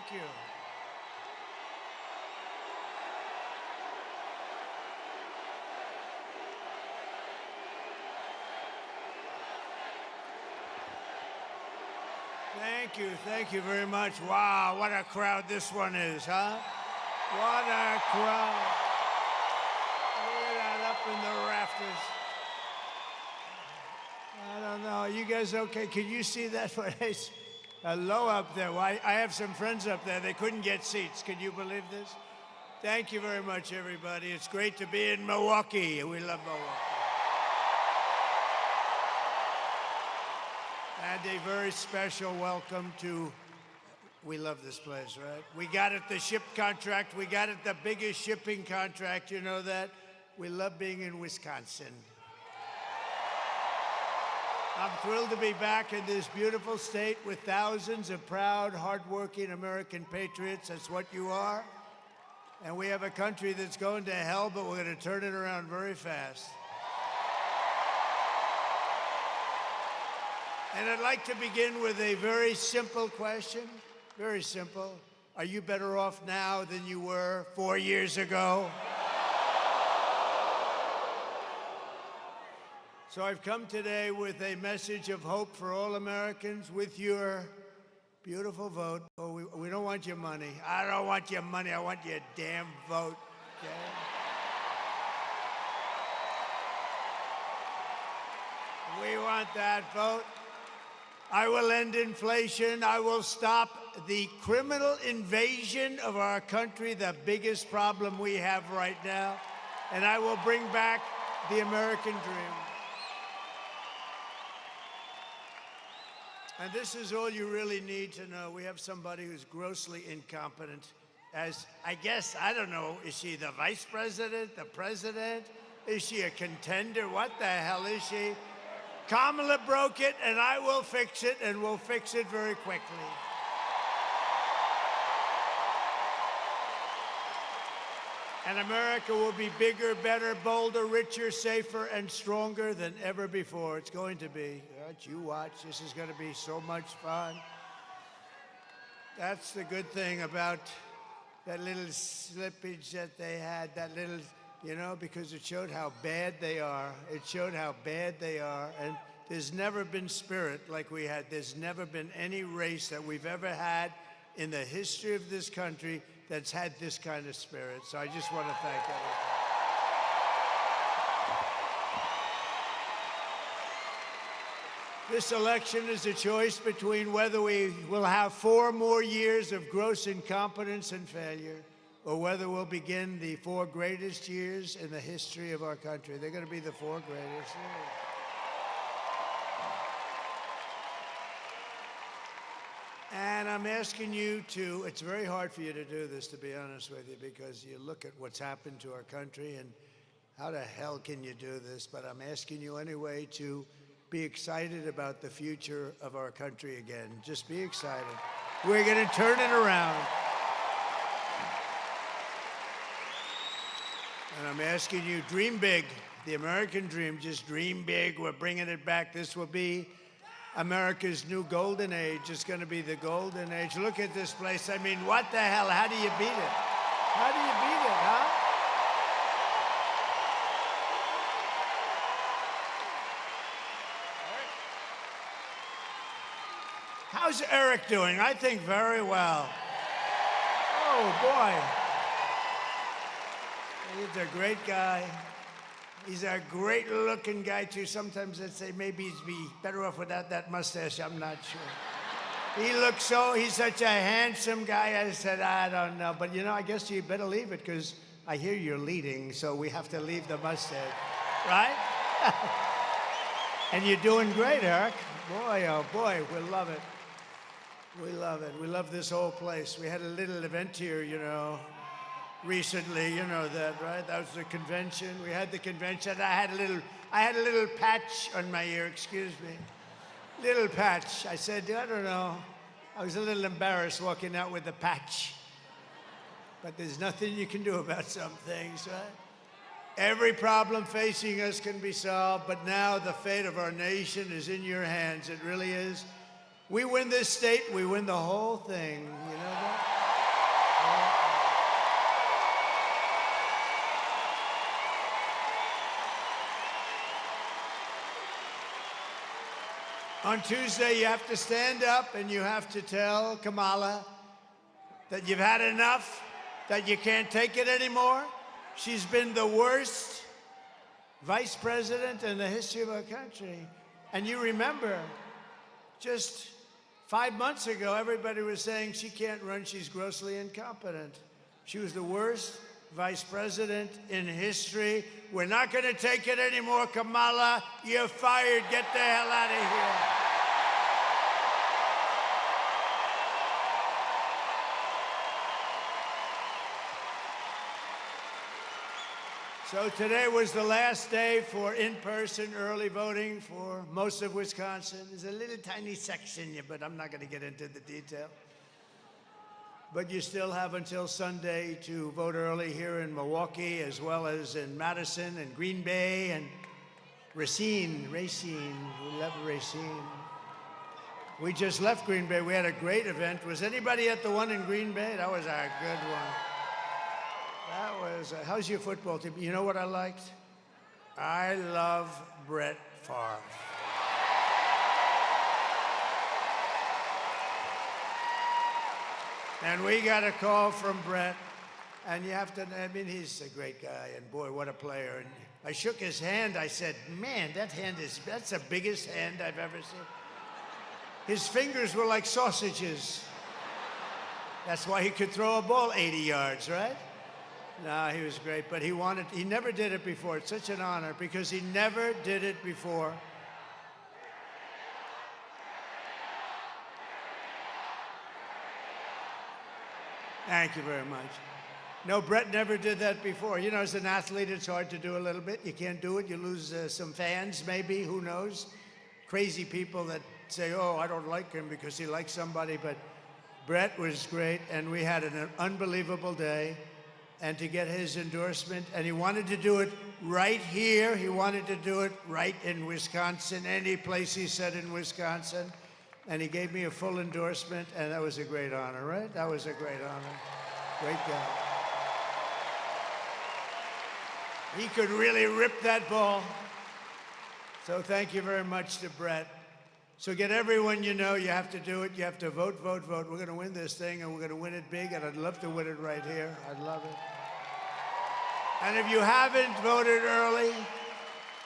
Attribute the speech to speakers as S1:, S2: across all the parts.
S1: Thank you. Thank you very much. Wow, what a crowd this one is, huh? What a crowd. Look at that up in the rafters. I don't know, are you guys okay? Can you see that place? Low up there. Well, I have some friends up there. They couldn't get seats. Can you believe this? Thank you very much, everybody. It's great to be in Milwaukee. We love Milwaukee. And a very special welcome to, we love this place, right? We got it, the ship contract. We got it, the biggest shipping contract. You know that? We love being in Wisconsin. I'm thrilled to be back in this beautiful state with thousands of proud, hardworking American patriots. That's what you are. And we have a country that's going to hell, but we're going to turn it around very fast. And I'd like to begin with a very simple question. Very simple. Are you better off now than you were 4 years ago? So I've come today with a message of hope for all Americans with your beautiful vote. Oh, we don't want your money. I don't want your money. I want your damn vote. Okay? We want that vote. I will end inflation. I will stop the criminal invasion of our country, the biggest problem we have right now. And I will bring back the American dream. And this is all you really need to know. We have somebody who's grossly incompetent as, I guess, I don't know, is she the vice president, the president? Is she a contender? What the hell is she? Kamala broke it, and I will fix it, and we'll fix it very quickly. And America will be bigger, better, bolder, richer, safer, and stronger than ever before. It's going to be. Right? You watch. This is going to be so much fun. That's the good thing about that little slippage that they had, that little, you know, because it showed how bad they are. It showed how bad they are. And there's never been spirit like we had. There's never been any race that we've ever had in the history of this country that's had this kind of spirit. So I just want to thank everyone. This election is a choice between whether we will have 4 more years of gross incompetence and failure, or whether we'll begin the 4 greatest years in the history of our country. They're going to be the 4 greatest years. And I'm asking you to, it's very hard for you to do this, to be honest with you, because you look at what's happened to our country and how the hell can you do this? But I'm asking you anyway to be excited about the future of our country again. Just be excited. We're going to turn it around. And I'm asking you, dream big. The American dream, just dream big. We're bringing it back. This will be America's new golden age. It's going to be the golden age. Look at this place. I mean, what the hell? How do you beat it? How do you beat it, huh? How's Eric doing? I think very well. Oh, boy. He's a great guy. He's a great-looking guy, too. Sometimes I'd say maybe he'd be better off without that mustache. I'm not sure. He looks he's such a handsome guy. I said, I don't know. But, you know, I guess you better leave it, because I hear you're leading, so we have to leave the mustache. Right? And you're doing great, Eric. Boy, oh, boy, we love it. We love it. We love this whole place. We had a little event here, you know, recently, you know that, right? That was the convention. We had the convention. I had a little patch on my ear, excuse me. Little patch. I said, I don't know. I was a little embarrassed walking out with the patch. But there's nothing you can do about some things, right? Every problem facing us can be solved, but now the fate of our nation is in your hands. It really is. We win this state, we win the whole thing. You know that? On Tuesday, you have to stand up and you have to tell Kamala that you've had enough, that you can't take it anymore. She's been the worst vice president in the history of our country. And you remember, just 5 months ago, everybody was saying she can't run, she's grossly incompetent. She was the worst vice president in history. We're not going to take it anymore, Kamala. You're fired. Get the hell out of here. So today was the last day for in-person early voting for most of Wisconsin. There's a little tiny section, but I'm not going to get into the detail. But you still have until Sunday to vote early here in Milwaukee, as well as in Madison and Green Bay and Racine. We love Racine. We just left Green Bay. We had a great event. Was anybody at the one in Green Bay? That was a good one. That was, how's your football team? You know what I liked? I love Brett Favre. And we got a call from Brett, and you have to, I mean, he's a great guy, and boy, what a player. And I shook his hand. I said, man, that's the biggest hand I've ever seen. His fingers were like sausages. That's why he could throw a ball 80 yards, right? No, he was great, but he never did it before. It's such an honor because he never did it before. Thank you very much. No, Brett never did that before. You know, as an athlete, it's hard to do a little bit. You can't do it. You lose some fans, maybe. Who knows? Crazy people that say, oh, I don't like him because he likes somebody. But Brett was great, and we had an unbelievable day. And to get his endorsement, and he wanted to do it right here. He wanted to do it right in Wisconsin, any place he said in Wisconsin. And he gave me a full endorsement, and that was a great honor, right? That was a great honor. Great guy. He could really rip that ball. So thank you very much to Brett. So get everyone you know, you have to do it. You have to vote, vote, vote. We're going to win this thing, and we're going to win it big, and I'd love to win it right here. I'd love it. And if you haven't voted early,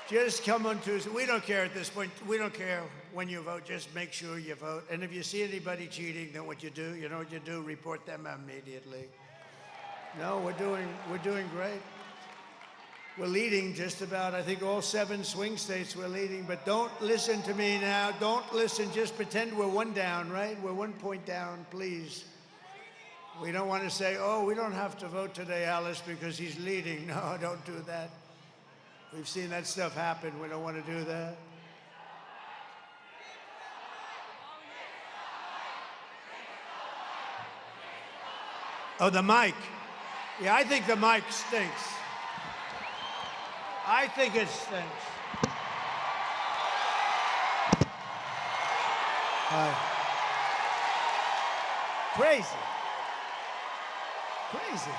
S1: just come on Tuesday. We don't care at this point. We don't care when you vote. Just make sure you vote. And if you see anybody cheating, then what you do, you know what you do? Report them immediately. No, we're doing great. We're leading just about, I think, all 7 swing states we're leading. But don't listen to me now. Don't listen. Just pretend we're 1 down, right? We're 1 point down, please. We don't want to say, oh, we don't have to vote today, Alice, because he's leading. No, don't do that. We've seen that stuff happen. We don't want to do that. Oh, the mic. Yeah, I think the mic stinks. I think it stinks. Crazy. Crazy.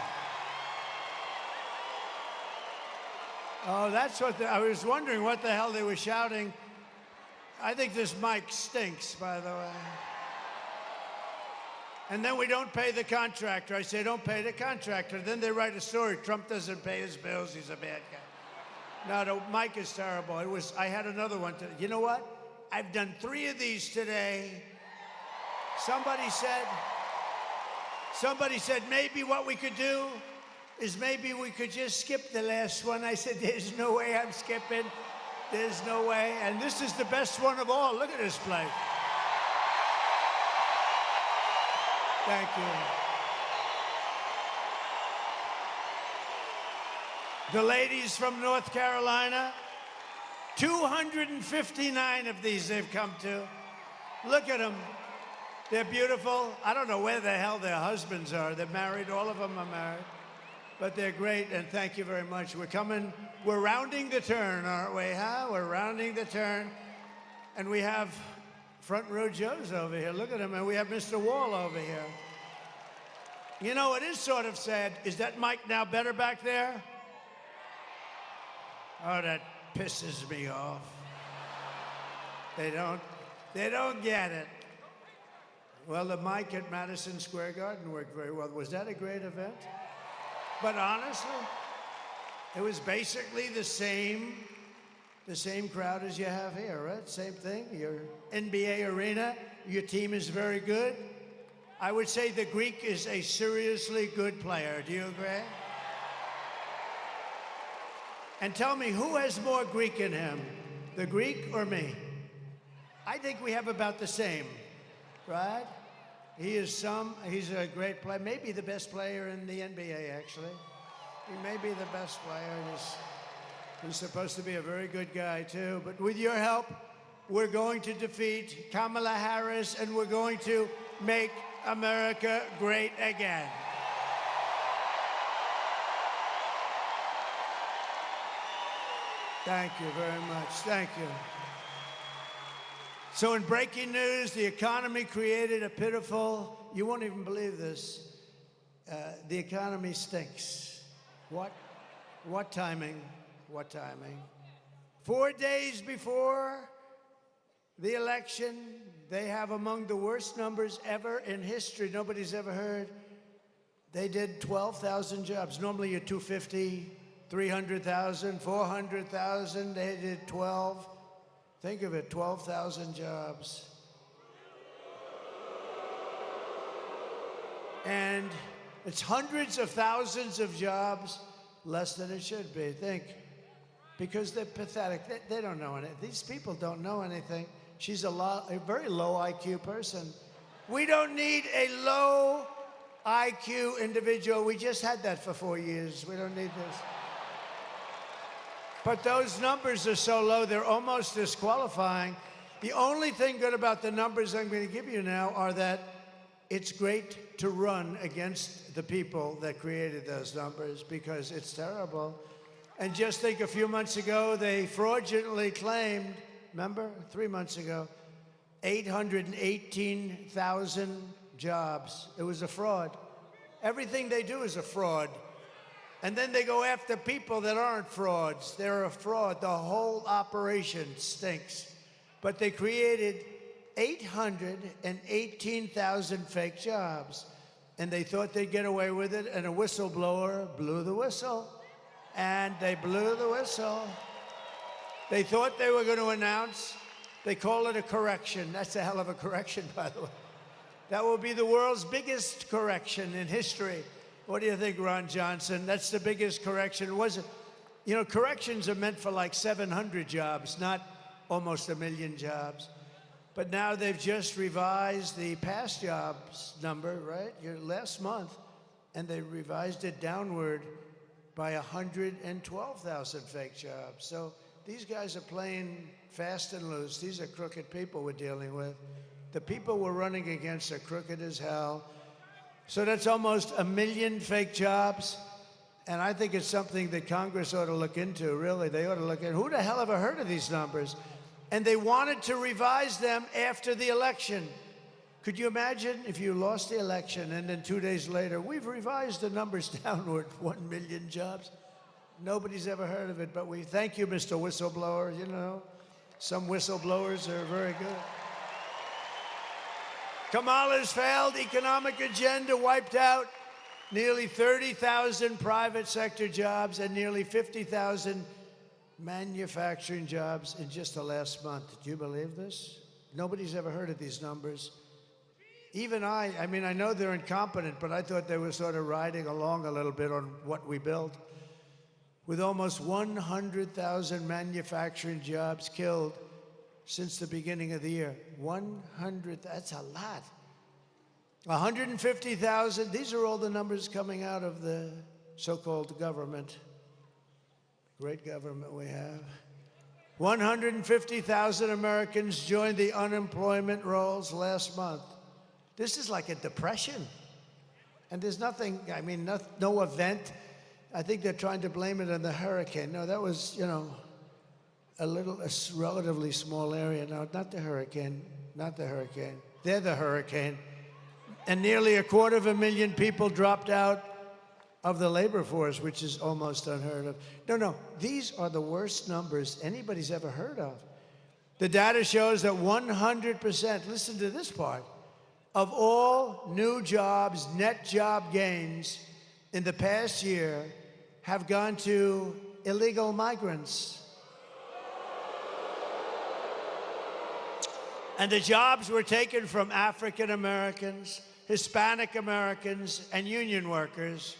S1: Oh, that's what I was wondering what the hell they were shouting. I think this mic stinks, by the way. And then we don't pay the contractor. I say, don't pay the contractor. Then they write a story. Trump doesn't pay his bills. He's a bad guy. No, the mic is terrible. I had another one today. You know what? I've done 3 of these today. Somebody said maybe what we could do is maybe we could just skip the last one. I said, there's no way I'm skipping. There's no way. And this is the best one of all. Look at this place. Thank you. The ladies from North Carolina, 259 of these they've come to. Look at them. They're beautiful. I don't know where the hell their husbands are. They're married. All of them are married. But they're great, and thank you very much. We're rounding the turn, aren't we, huh? We're rounding the turn. And we have front row Joes over here. Look at him. And we have Mr. Wall over here. You know, it is sort of sad. Is that mic now better back there? Oh, that pisses me off. They don't. They don't get it. Well, the mic at Madison Square Garden worked very well. Was that a great event? But honestly, it was basically the same crowd as you have here, right? Same thing. Your NBA arena, your team is very good. I would say the Greek is a seriously good player. Do you agree? And tell me, who has more Greek in him, the Greek or me? I think we have about the same, right? He's a great player, maybe the best player in the NBA, actually. He may be the best player. He's supposed to be a very good guy, too. But with your help, we're going to defeat Kamala Harris, and we're going to make America great again. Thank you very much. Thank you. So in breaking news, the economy created a pitiful, you won't even believe this, the economy stinks. What timing? What timing? 4 days before the election, they have among the worst numbers ever in history. Nobody's ever heard. They did 12,000 jobs. Normally you're 250, 300,000, 400,000. They did 12. Think of it, 12,000 jobs. And it's hundreds of thousands of jobs less than it should be. Think, because they're pathetic. They don't know anything. These people don't know anything. She's a very low IQ person. We don't need a low IQ individual. We just had that for 4 years. We don't need this. But those numbers are so low, they're almost disqualifying. The only thing good about the numbers I'm going to give you now are that it's great to run against the people that created those numbers, because it's terrible. And just think, a few months ago, they fraudulently claimed, remember, 3 months ago, 818,000 jobs. It was a fraud. Everything they do is a fraud. And then they go after people that aren't frauds. They're a fraud. The whole operation stinks. But they created 818,000 fake jobs. And they thought they'd get away with it, and a whistleblower blew the whistle. And they blew the whistle. They thought they were going to announce. They call it a correction. That's a hell of a correction, by the way. That will be the world's biggest correction in history. What do you think, Ron Johnson? That's the biggest correction. Was it? You know, corrections are meant for like 700 jobs, not almost 1 million jobs. But now they've just revised the past jobs number, right? Last month, and they revised it downward by 112,000 fake jobs. So these guys are playing fast and loose. These are crooked people we're dealing with. The people we're running against are crooked as hell. So that's almost 1 million fake jobs. And I think it's something that Congress ought to look into, really. They ought to look at, who the hell ever heard of these numbers? And they wanted to revise them after the election. Could you imagine if you lost the election and then 2 days later, we've revised the numbers downward, 1 million jobs? Nobody's ever heard of it, but we thank you, Mr. Whistleblower. You know, some whistleblowers are very good. Kamala's failed economic agenda wiped out nearly 30,000 private sector jobs and nearly 50,000 manufacturing jobs in just the last month. Do you believe this? Nobody's ever heard of these numbers. Even I mean, I know they're incompetent, but I thought they were sort of riding along a little bit on what we built. With almost 100,000 manufacturing jobs killed since the beginning of the year. 100, that's a lot. 150,000, these are all the numbers coming out of the so-called government. Great government we have. 150,000 Americans joined the unemployment rolls last month. This is like a depression. And there's nothing, I mean, no event. I think they're trying to blame it on the hurricane. No, that was, you know, a relatively small area. No, not the hurricane, not the hurricane. They're the hurricane. And nearly 250,000 people dropped out of the labor force, which is almost unheard of. No, these are the worst numbers anybody's ever heard of. The data shows that 100%, listen to this part, of all new jobs, net job gains in the past year have gone to illegal migrants. And the jobs were taken from African Americans, Hispanic Americans, and union workers.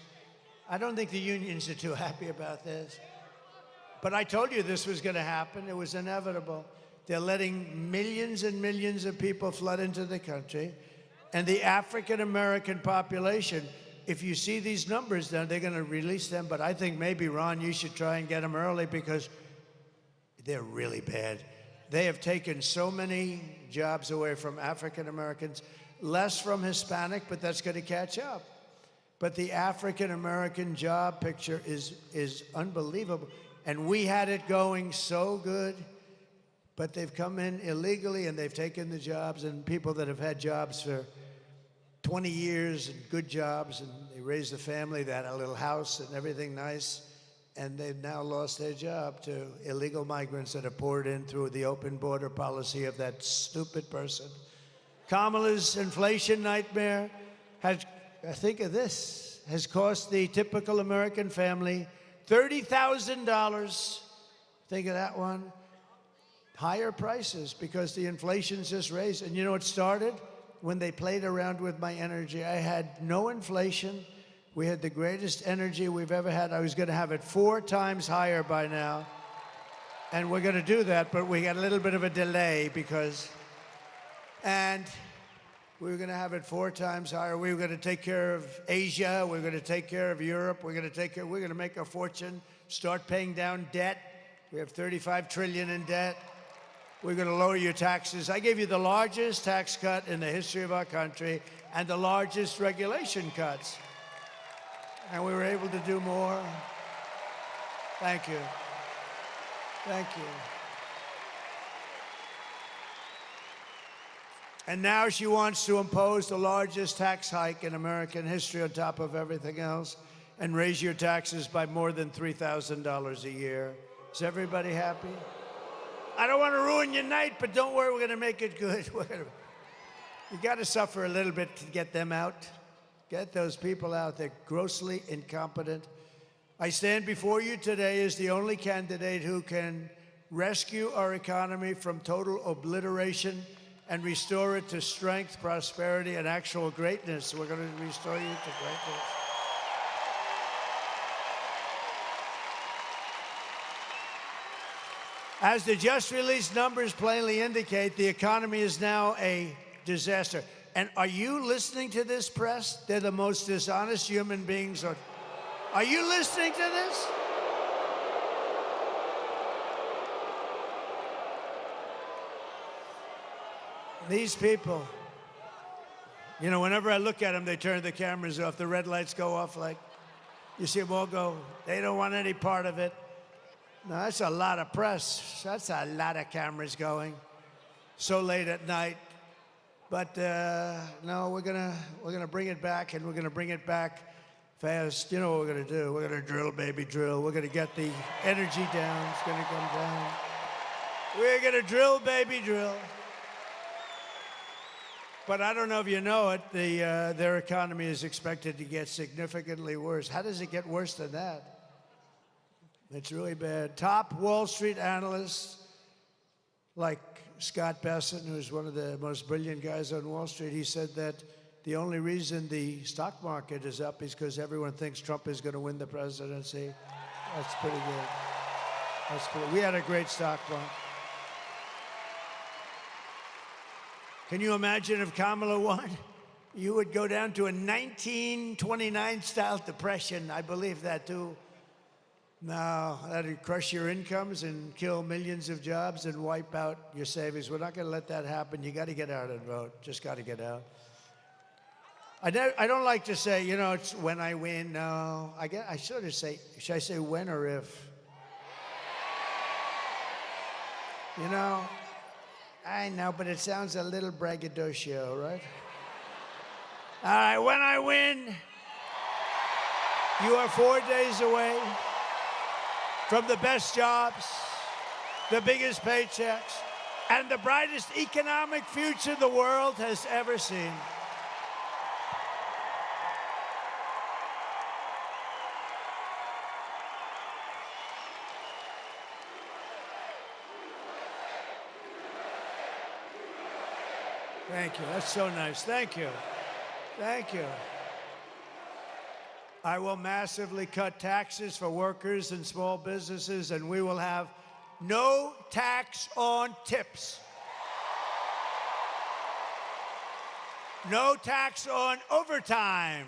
S1: I don't think the unions are too happy about this. But I told you this was going to happen. It was inevitable. They're letting millions and millions of people flood into the country. And the African American population, if you see these numbers, then they're going to release them. But I think maybe, Ron, you should try and get them early because they're really bad. They have taken so many jobs away from African Americans, less from Hispanic, but that's going to catch up. But the African American job picture is unbelievable. And we had it going so good, but they've come in illegally and they've taken the jobs, and people that have had jobs for 20 years and good jobs, and they raised a family, they had a little house and everything nice, and they've now lost their job to illegal migrants that have poured in through the open border policy of that stupid person. Kamala's inflation nightmare has, think of this, has cost the typical American family $30,000. Think of that one. Higher prices because the inflation's just raised. And you know, it started when they played around with my energy. I had no inflation. We had the greatest energy we've ever had. I was going to have it 4 times higher by now. And we're going to do that, but we got a little bit of a delay because... And we were going to have it 4 times higher. We were going to take care of Asia. We were going to take care of Europe. We're going to make a fortune, start paying down debt. We have $35 trillion in debt. We're going to lower your taxes. I gave you the largest tax cut in the history of our country and the largest regulation cuts. And we were able to do more. Thank you. Thank you. And now she wants to impose the largest tax hike in American history on top of everything else and raise your taxes by more than $3,000 a year. Is everybody happy? I don't want to ruin your night, but don't worry, we're going to make it good. You got to suffer a little bit to get them out. Get those people out. They're grossly incompetent. I stand before you today as the only candidate who can rescue our economy from total obliteration and restore it to strength, prosperity, and actual greatness. We're going to restore you to greatness. As the just released numbers plainly indicate, the economy is now a disaster. And are you listening to this, press? They're the most dishonest human beings. Are you listening to this? These people, you know, whenever I look at them, they turn the cameras off. The red lights go off like, you see them all go, they don't want any part of it. No, that's a lot of press. That's a lot of cameras going so late at night. But no, we're gonna bring it back, and we're gonna bring it back fast. You know what we're gonna do? We're gonna drill, baby, drill. We're gonna get the energy down. It's gonna come down. We're gonna drill, baby, drill. But I don't know if you know it, their economy is expected to get significantly worse. How does it get worse than that? It's really bad. Top Wall Street analysts, like Scott Bessent, who's one of the most brilliant guys on Wall Street, he said that the only reason the stock market is up is because everyone thinks Trump is going to win the presidency. That's pretty good. We had a great stock market. Can you imagine if Kamala won? You would go down to a 1929-style depression. I believe that, too. No, that'd crush your incomes and kill millions of jobs and wipe out your savings. We're not going to let that happen. You got to get out and vote. Just got to get out. I don't like to say, you know, it's when I win. No, I sort of say, should I say when or if? You know, I know, but it sounds a little braggadocio, right? All right, when I win, you are 4 days away from the best jobs, the biggest paychecks, and the brightest economic future the world has ever seen. Thank you. That's so nice. Thank you. Thank you. I will massively cut taxes for workers and small businesses, and we will have no tax on tips. No tax on overtime.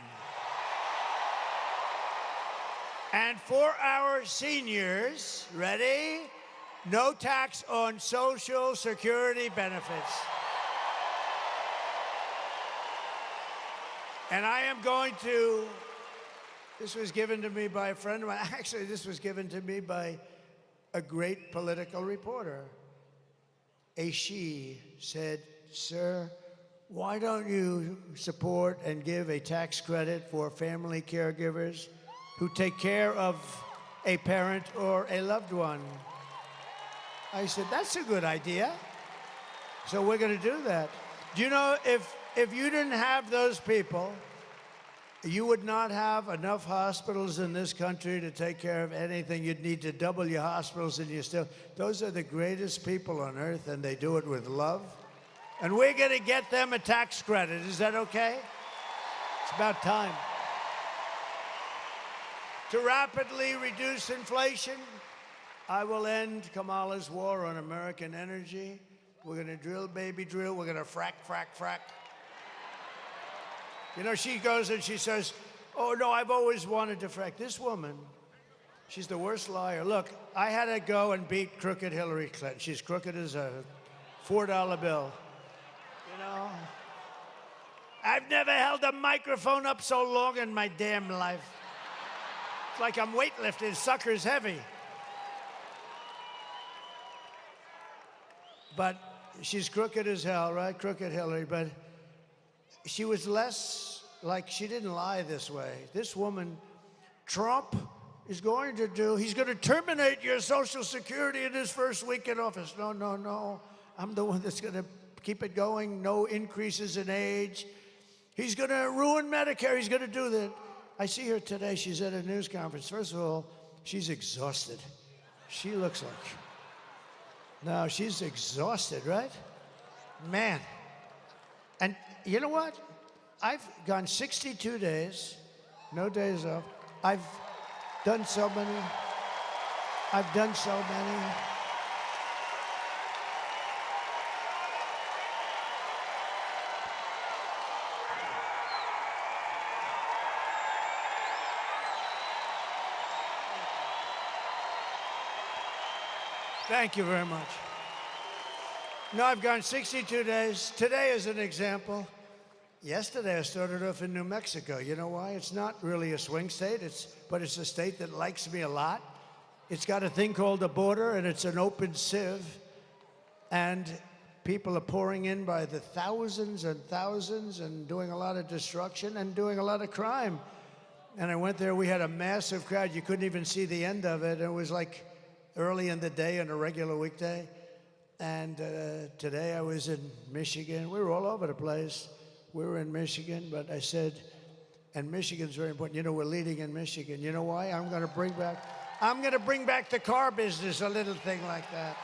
S1: And for our seniors, ready? No tax on Social Security benefits. And I am going to, this was given to me by a friend of mine. Actually, this was given to me by a great political reporter. She said, "Sir, why don't you support and give a tax credit for family caregivers who take care of a parent or a loved one?" I said, "That's a good idea." So we're going to do that. Do you know, if you didn't have those people, you would not have enough hospitals in this country to take care of anything. You'd need to double your hospitals, and you still, those are the greatest people on earth, and they do it with love. And we're going to get them a tax credit. Is that okay? It's about time. To rapidly reduce inflation, I will end Kamala's war on American energy. We're going to drill, baby, drill. We're going to frack, frack, frack. You know, she goes and she says, "Oh, no, I've always wanted to frack." This woman, she's the worst liar. Look, I had to go and beat crooked Hillary Clinton. She's crooked as a $4 bill. You know? I've never held a microphone up so long in my damn life. It's like I'm weightlifting. Sucker's heavy. But she's crooked as hell, right? Crooked Hillary. But she was less like, she didn't lie this way. This woman, Trump is going to do, he's going to terminate your Social Security in his first week in office. No, no, no. I'm the one that's going to keep it going. No increases in age. He's going to ruin Medicare. He's going to do that. I see her today. She's at a news conference. First of all, she's exhausted. She looks like, no, she's exhausted, right? Man. And you know what? I've gone 62 days, no days off. I've done so many. I've done so many. Thank you very much. No, I've gone 62 days. Today is an example. Yesterday, I started off in New Mexico. You know why? It's not really a swing state, but it's a state that likes me a lot. It's got a thing called a border, and it's an open sieve. And people are pouring in by the thousands and thousands and doing a lot of destruction and doing a lot of crime. And I went there. We had a massive crowd. You couldn't even see the end of it. It was like early in the day on a regular weekday. And today I was in Michigan. We were all over the place. We were in Michigan, but I said, and Michigan's very important. You know, we're leading in Michigan. You know why? I'm going to bring back the car business, a little thing like that.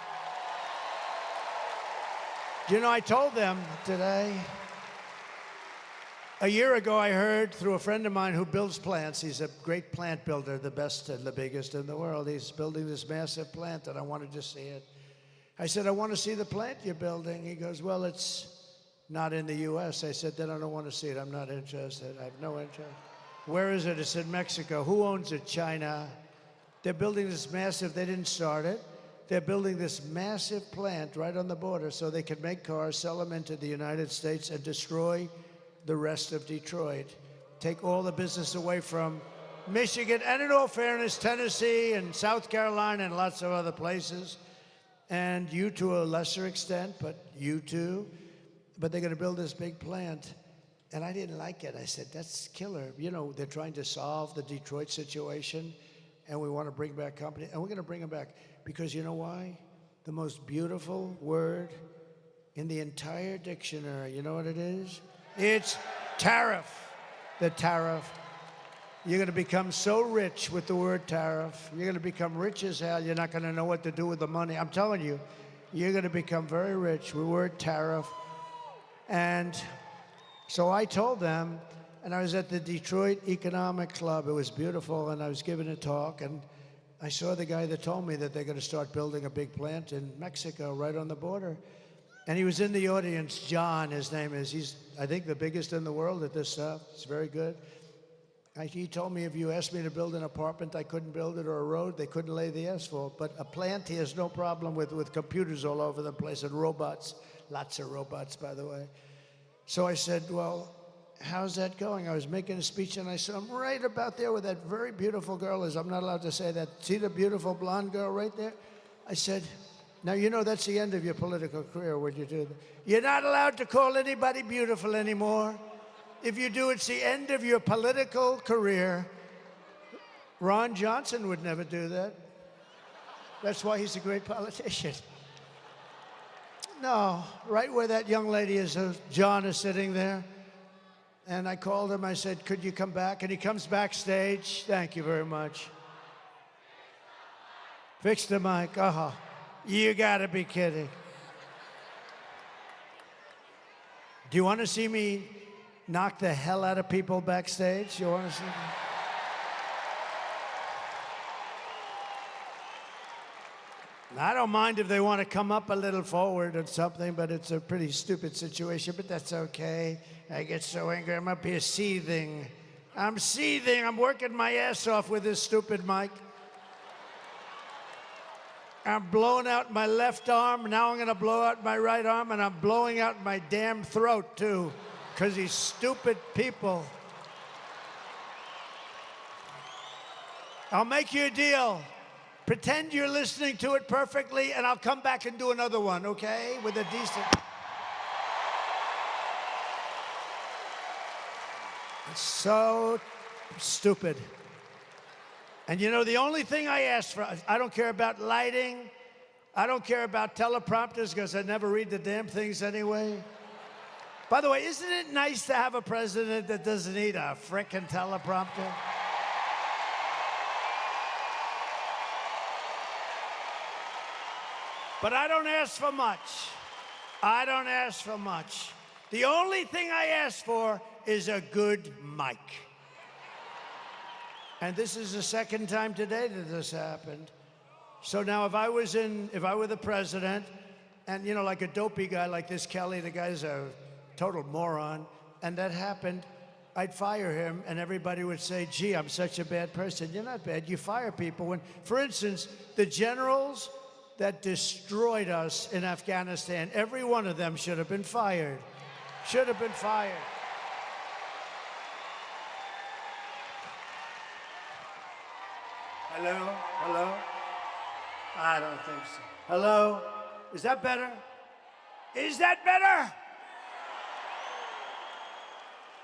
S1: You know, I told them today, a year ago I heard through a friend of mine who builds plants. He's a great plant builder, the best and the biggest in the world. He's building this massive plant, and I wanted to see it. I said, "I want to see the plant you're building." He goes, "Well, it's not in the U.S." I said, "Then I don't want to see it. I'm not interested. I have no interest." "Where is it?" It's in Mexico. "Who owns it?" "China." They're building this massive, they didn't start it. They're building this massive plant right on the border so they can make cars, sell them into the United States, and destroy the rest of Detroit. Take all the business away from Michigan, and in all fairness, Tennessee and South Carolina and lots of other places. And you to a lesser extent, but you too. But they're going to build this big plant. And I didn't like it. I said, "That's killer." You know, they're trying to solve the Detroit situation, and we want to bring back company. And we're going to bring them back. Because you know why? the most beautiful word in the entire dictionary. You know what it is? It's tariff. The tariff. You're going to become so rich with the word tariff. You're going to become rich as hell. You're not going to know what to do with the money. I'm telling you, you're going to become very rich with the word tariff. And so I told them, and I was at the Detroit Economic Club. It was beautiful, and I was giving a talk, and I saw the guy that told me that they're going to start building a big plant in Mexico, right on the border. And he was in the audience, John, his name is. He's, I think, the biggest in the world at this stuff. It's very good. He told me if you asked me to build an apartment, I couldn't build it, or a road, they couldn't lay the asphalt. But a plant, he has no problem with computers all over the place and robots. Lots of robots, by the way. So I said, well, how's that going? I was making a speech, and I said, I'm right about there where that very beautiful girl is. I'm not allowed to say that. See the beautiful blonde girl right there? I said, now, you know that's the end of your political career when you do that. You're not allowed to call anybody beautiful anymore. If you do, it's the end of your political career. Ron Johnson would never do that. That's why he's a great politician. No, right where that young lady is, John is sitting there. And I called him, I said, could you come back? And he comes backstage. Thank you very much. Fix the mic. Uh-huh. You gotta be kidding. Do you want to see me knock the hell out of people backstage? You want to see me? I don't mind if they want to come up a little forward or something, but it's a pretty stupid situation, but that's okay. I get so angry, I'm up here seething. I'm seething, I'm working my ass off with this stupid mic. I'm blowing out my left arm, now I'm gonna blow out my right arm, and I'm blowing out my damn throat too, because these stupid people. I'll make you a deal. Pretend you're listening to it perfectly, and I'll come back and do another one, okay? With a decent... It's so stupid. And you know, the only thing I ask for, I don't care about lighting, I don't care about teleprompters, because I never read the damn things anyway. By the way, isn't it nice to have a president that doesn't need a frickin' teleprompter? But I don't ask for much. I don't ask for much. The only thing I ask for is a good mic. And this is the second time today that this happened. So now if I were the president, and you know, like a dopey guy like this Kelly, the guy's a total moron, and that happened, I'd fire him, and everybody would say, gee, I'm such a bad person. You're not bad, you fire people. When, for instance, the generals that destroyed us in Afghanistan, every one of them should have been fired. Should have been fired. Hello? Hello? I don't think so. Hello? Is that better? Is that better?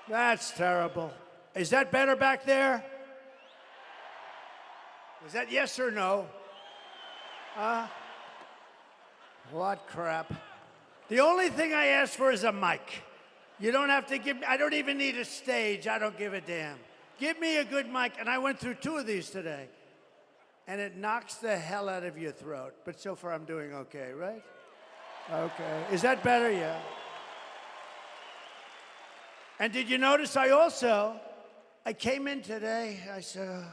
S1: That's terrible. Is that better back there? Is that yes or no? What crap. The only thing I ask for is a mic. You don't have to give me, I don't even need a stage. I don't give a damn. Give me a good mic. And I went through 2 of these today. And it knocks the hell out of your throat. But so far I'm doing okay, right? Okay. Is that better? Yeah. And did you notice I came in today, I said,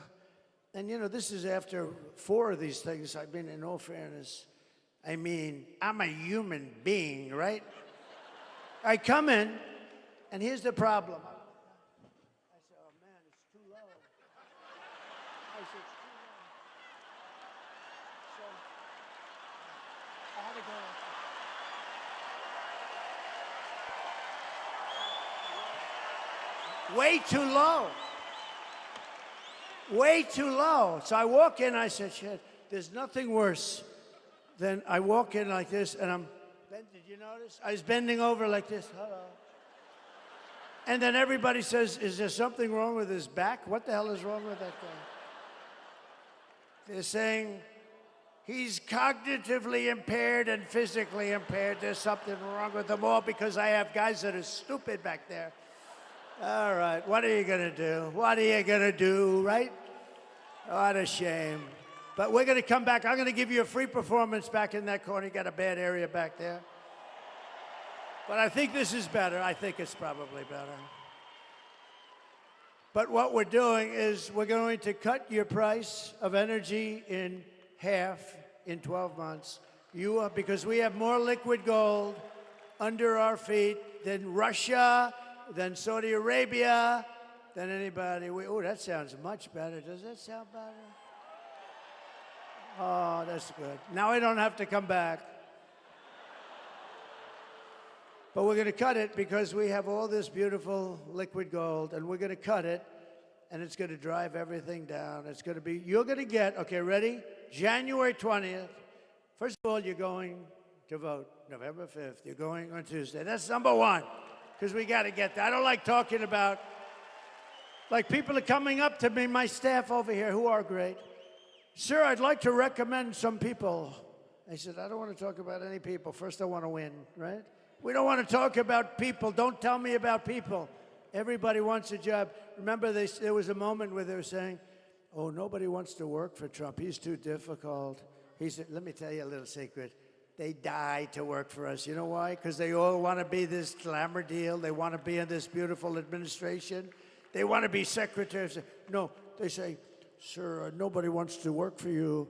S1: and you know, this is after 4 of these things. I mean, in all fairness, I mean, I'm a human being, right? I come in, and here's the problem. I said, oh man, it's too low. I said, it's too low. So, I had to go. Way too low. Way too low. So I walk in, I said, shit, there's nothing worse than I walk in like this, and I'm, did you notice? I was bending over like this, hello. And then everybody says, is there something wrong with his back? What the hell is wrong with that guy? They're saying He's cognitively impaired and physically impaired. There's something wrong with them all because I have guys that are stupid back there. All right, what are you gonna do? What are you gonna do, right? What a shame. But we're gonna come back. I'm gonna give you a free performance back in that corner. You got a bad area back there. But I think this is better. I think it's probably better. But what we're doing is we're going to cut your price of energy in half in 12 months. Because we have more liquid gold under our feet than Russia, than Saudi Arabia, than anybody. Oh, that sounds much better. Does that sound better? Oh, that's good. Now I don't have to come back. But we're going to cut it because we have all this beautiful liquid gold, and we're going to cut it, and it's going to drive everything down. It's going to be, you're going to get, okay, ready? January 20th. First of all, you're going to vote. November 5th, you're going on Tuesday. That's number one, because we got to get that. I don't like talking about, like people are coming up to me, my staff over here, who are great. Sir, I'd like to recommend some people. I said, I don't want to talk about any people. First, I want to win, right? We don't want to talk about people. Don't tell me about people. Everybody wants a job. Remember, there was a moment where they were saying, oh, nobody wants to work for Trump. He's too difficult. He said, let me tell you a little secret. They die to work for us. You know why? Because they all want to be this glamour deal. They want to be in this beautiful administration. They want to be secretaries. No, they say, sir, nobody wants to work for you.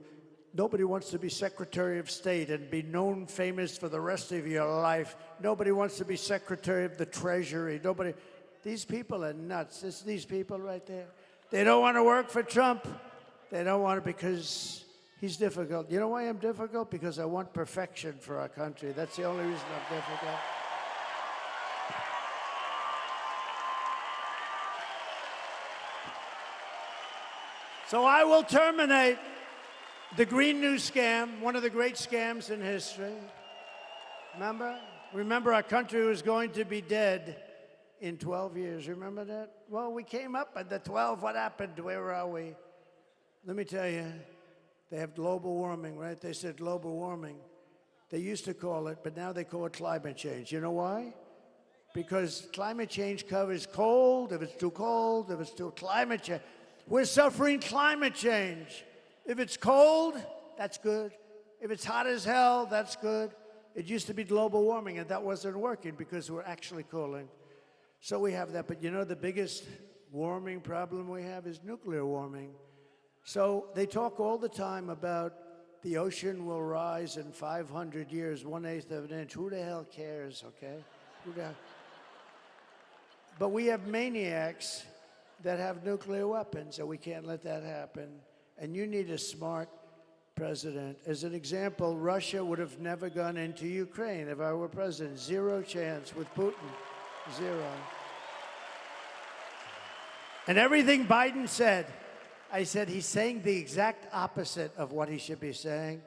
S1: Nobody wants to be Secretary of State and be known famous for the rest of your life. Nobody wants to be Secretary of the Treasury. Nobody. These people are nuts. It's these people right there. They don't want to work for Trump. They don't want to because he's difficult. You know why I'm difficult? Because I want perfection for our country. That's the only reason I'm difficult. So I will terminate the Green New Scam, one of the great scams in history. Remember? Remember, our country was going to be dead in 12 years. Remember that? Well, we came up at the 12. What happened? Where are we? Let me tell you, they have global warming, right? They said global warming. They used to call it, but now they call it climate change. You know why? Because climate change covers cold, if it's too cold, if it's too climate change. We're suffering climate change. If it's cold, that's good. If it's hot as hell, that's good. It used to be global warming, and that wasn't working because we're actually cooling. So we have that. But you know, the biggest warming problem we have is nuclear warming. So they talk all the time about the ocean will rise in 500 years, 1/8 of an inch. Who the hell cares, okay? But we have maniacs that have nuclear weapons, and we can't let that happen. And you need a smart president. As an example, Russia would have never gone into Ukraine if I were president. Zero chance with Putin. Zero. And everything Biden said, I said he's saying the exact opposite of what he should be saying.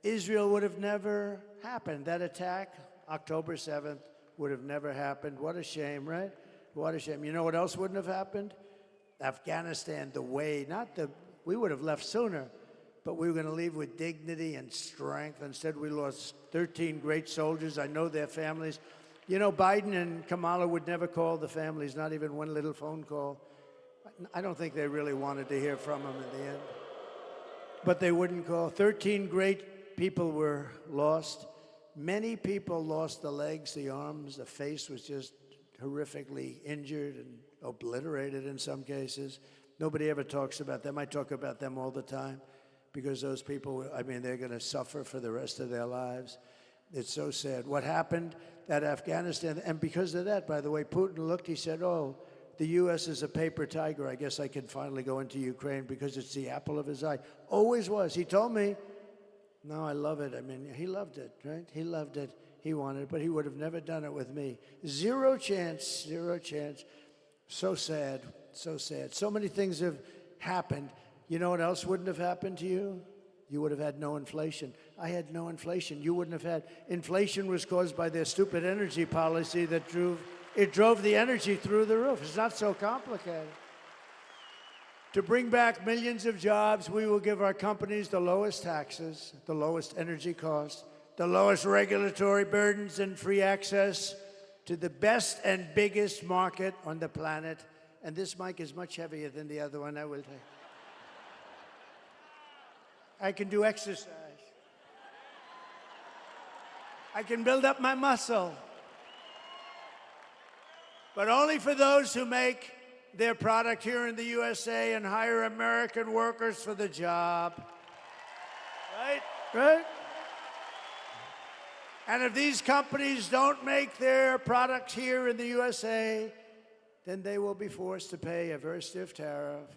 S1: Israel would have never happened. That attack, October 7th, would have never happened. What a shame, right? What a shame. You know what else wouldn't have happened? Afghanistan, we would have left sooner, but we were going to leave with dignity and strength. Instead, we lost 13 great soldiers. I know their families. You know, Biden and Kamala would never call the families, not even one little phone call. I don't think they really wanted to hear from them in the end. But they wouldn't call. 13 great people were lost. Many people lost the legs, the arms, the face was just horrifically injured and obliterated in some cases. Nobody ever talks about them. I talk about them all the time because those people, I mean, they're going to suffer for the rest of their lives. It's so sad. What happened at Afghanistan, and because of that, by the way, Putin looked, he said, oh, the U.S. is a paper tiger. I guess I can finally go into Ukraine because it's the apple of his eye. Always was. He told me, no, I love it. I mean, he loved it, right? He loved it. He wanted it, but he would have never done it with me. Zero chance, zero chance. So sad, so sad. So many things have happened. You know what else wouldn't have happened to you? You would have had no inflation. I had no inflation. You wouldn't have had. Inflation was caused by their stupid energy policy that drove the energy through the roof. It's not so complicated. To bring back millions of jobs, we will give our companies the lowest taxes, the lowest energy costs, the lowest regulatory burdens, and free access to the best and biggest market on the planet. And this mic is much heavier than the other one, I will tell you. I can do exercise. I can build up my muscle. But only for those who make their product here in the USA and hire American workers for the job. Right? Right? And if these companies don't make their product here in the USA, then they will be forced to pay a very stiff tariff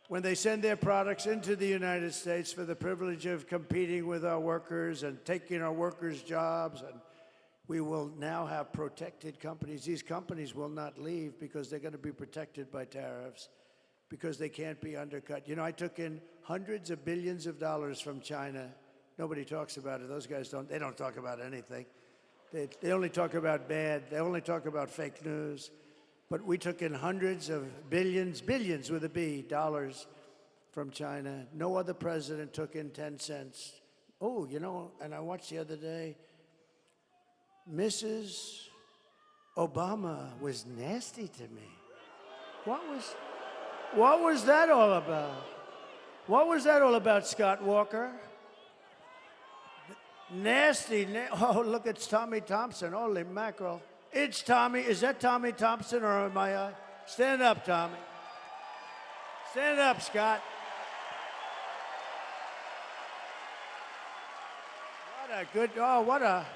S1: when they send their products into the United States for the privilege of competing with our workers and taking our workers' jobs. And we will now have protected companies. These companies will not leave because they're going to be protected by tariffs, because they can't be undercut. You know, I took in hundreds of billions of dollars from China. Nobody talks about it. Those guys don't talk about anything. They only talk about bad. They only talk about fake news. But we took in hundreds of billions with a B, dollars from China. No other president took in 10 cents. Oh, you know, and I watched the other day, Mrs. Obama was nasty to me. What was that all about? What was that all about, Scott Walker? Nasty. Oh, look, it's Tommy Thompson. Holy mackerel. It's Tommy. Is that Tommy Thompson or am I? Stand up, Tommy. Stand up, Scott. What a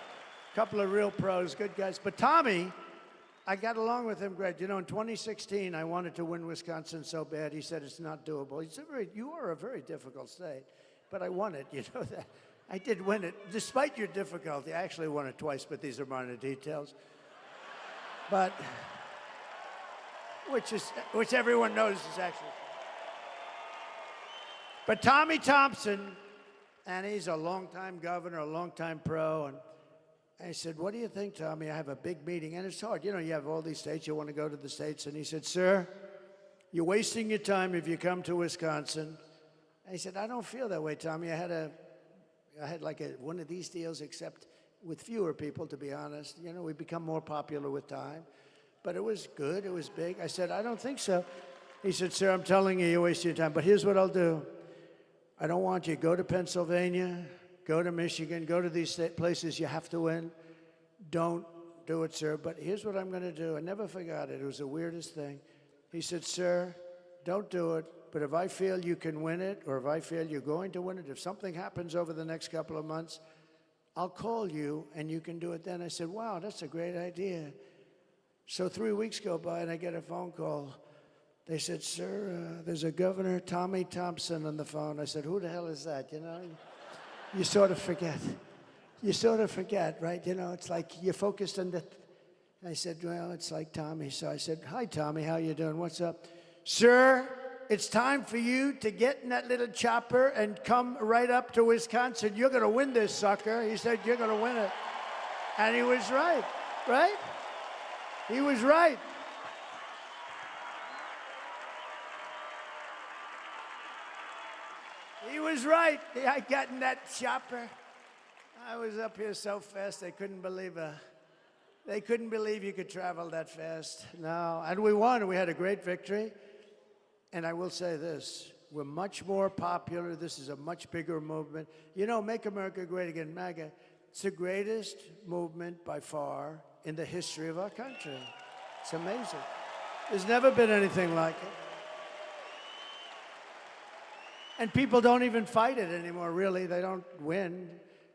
S1: couple of real pros, good guys. But Tommy, I got along with him great. You know, in 2016, I wanted to win Wisconsin so bad. He said it's not doable. He said, you are a very difficult state, but I won it. You know that. I did win it, despite your difficulty. I actually won it twice, but these are minor details. But, which everyone knows is actually. But Tommy Thompson, and he's a longtime governor, a longtime pro, and I said, what do you think, Tommy? I have a big meeting, and it's hard. You know, you have all these states, you want to go to the states. And he said, sir, you're wasting your time if you come to Wisconsin. I said, I don't feel that way, Tommy. I had like one of these deals, except with fewer people, to be honest. You know, we become more popular with time. But it was good, it was big. I said, I don't think so. He said, sir, I'm telling you, you're wasting your time. But here's what I'll do. I don't want you to go to Pennsylvania, go to Michigan, go to these places you have to win. Don't do it, sir. But here's what I'm going to do. I never forgot it. It was the weirdest thing. He said, sir, don't do it. But if I feel you can win it, or if I feel you're going to win it, if something happens over the next couple of months, I'll call you and you can do it then. I said, wow, that's a great idea. So 3 weeks go by and I get a phone call. They said, sir, there's a Governor Tommy Thompson on the phone. I said, who the hell is that? You know, you sort of forget. You sort of forget, right? You know, it's like you're focused on the. I said, well, it's like Tommy. So I said, hi, Tommy, how you doing? What's up? Sir, it's time for you to get in that little chopper and come right up to Wisconsin. You're going to win this, sucker. He said, you're going to win it. And he was right, right? He was right. He was right. I got in that chopper. I was up here so fast they couldn't believe you could travel that fast. No, and we won. We had a great victory. And I will say this, we're much more popular. This is a much bigger movement. You know, Make America Great Again, MAGA, it's the greatest movement by far in the history of our country. It's amazing. There's never been anything like it. And people don't even fight it anymore, really. They don't win,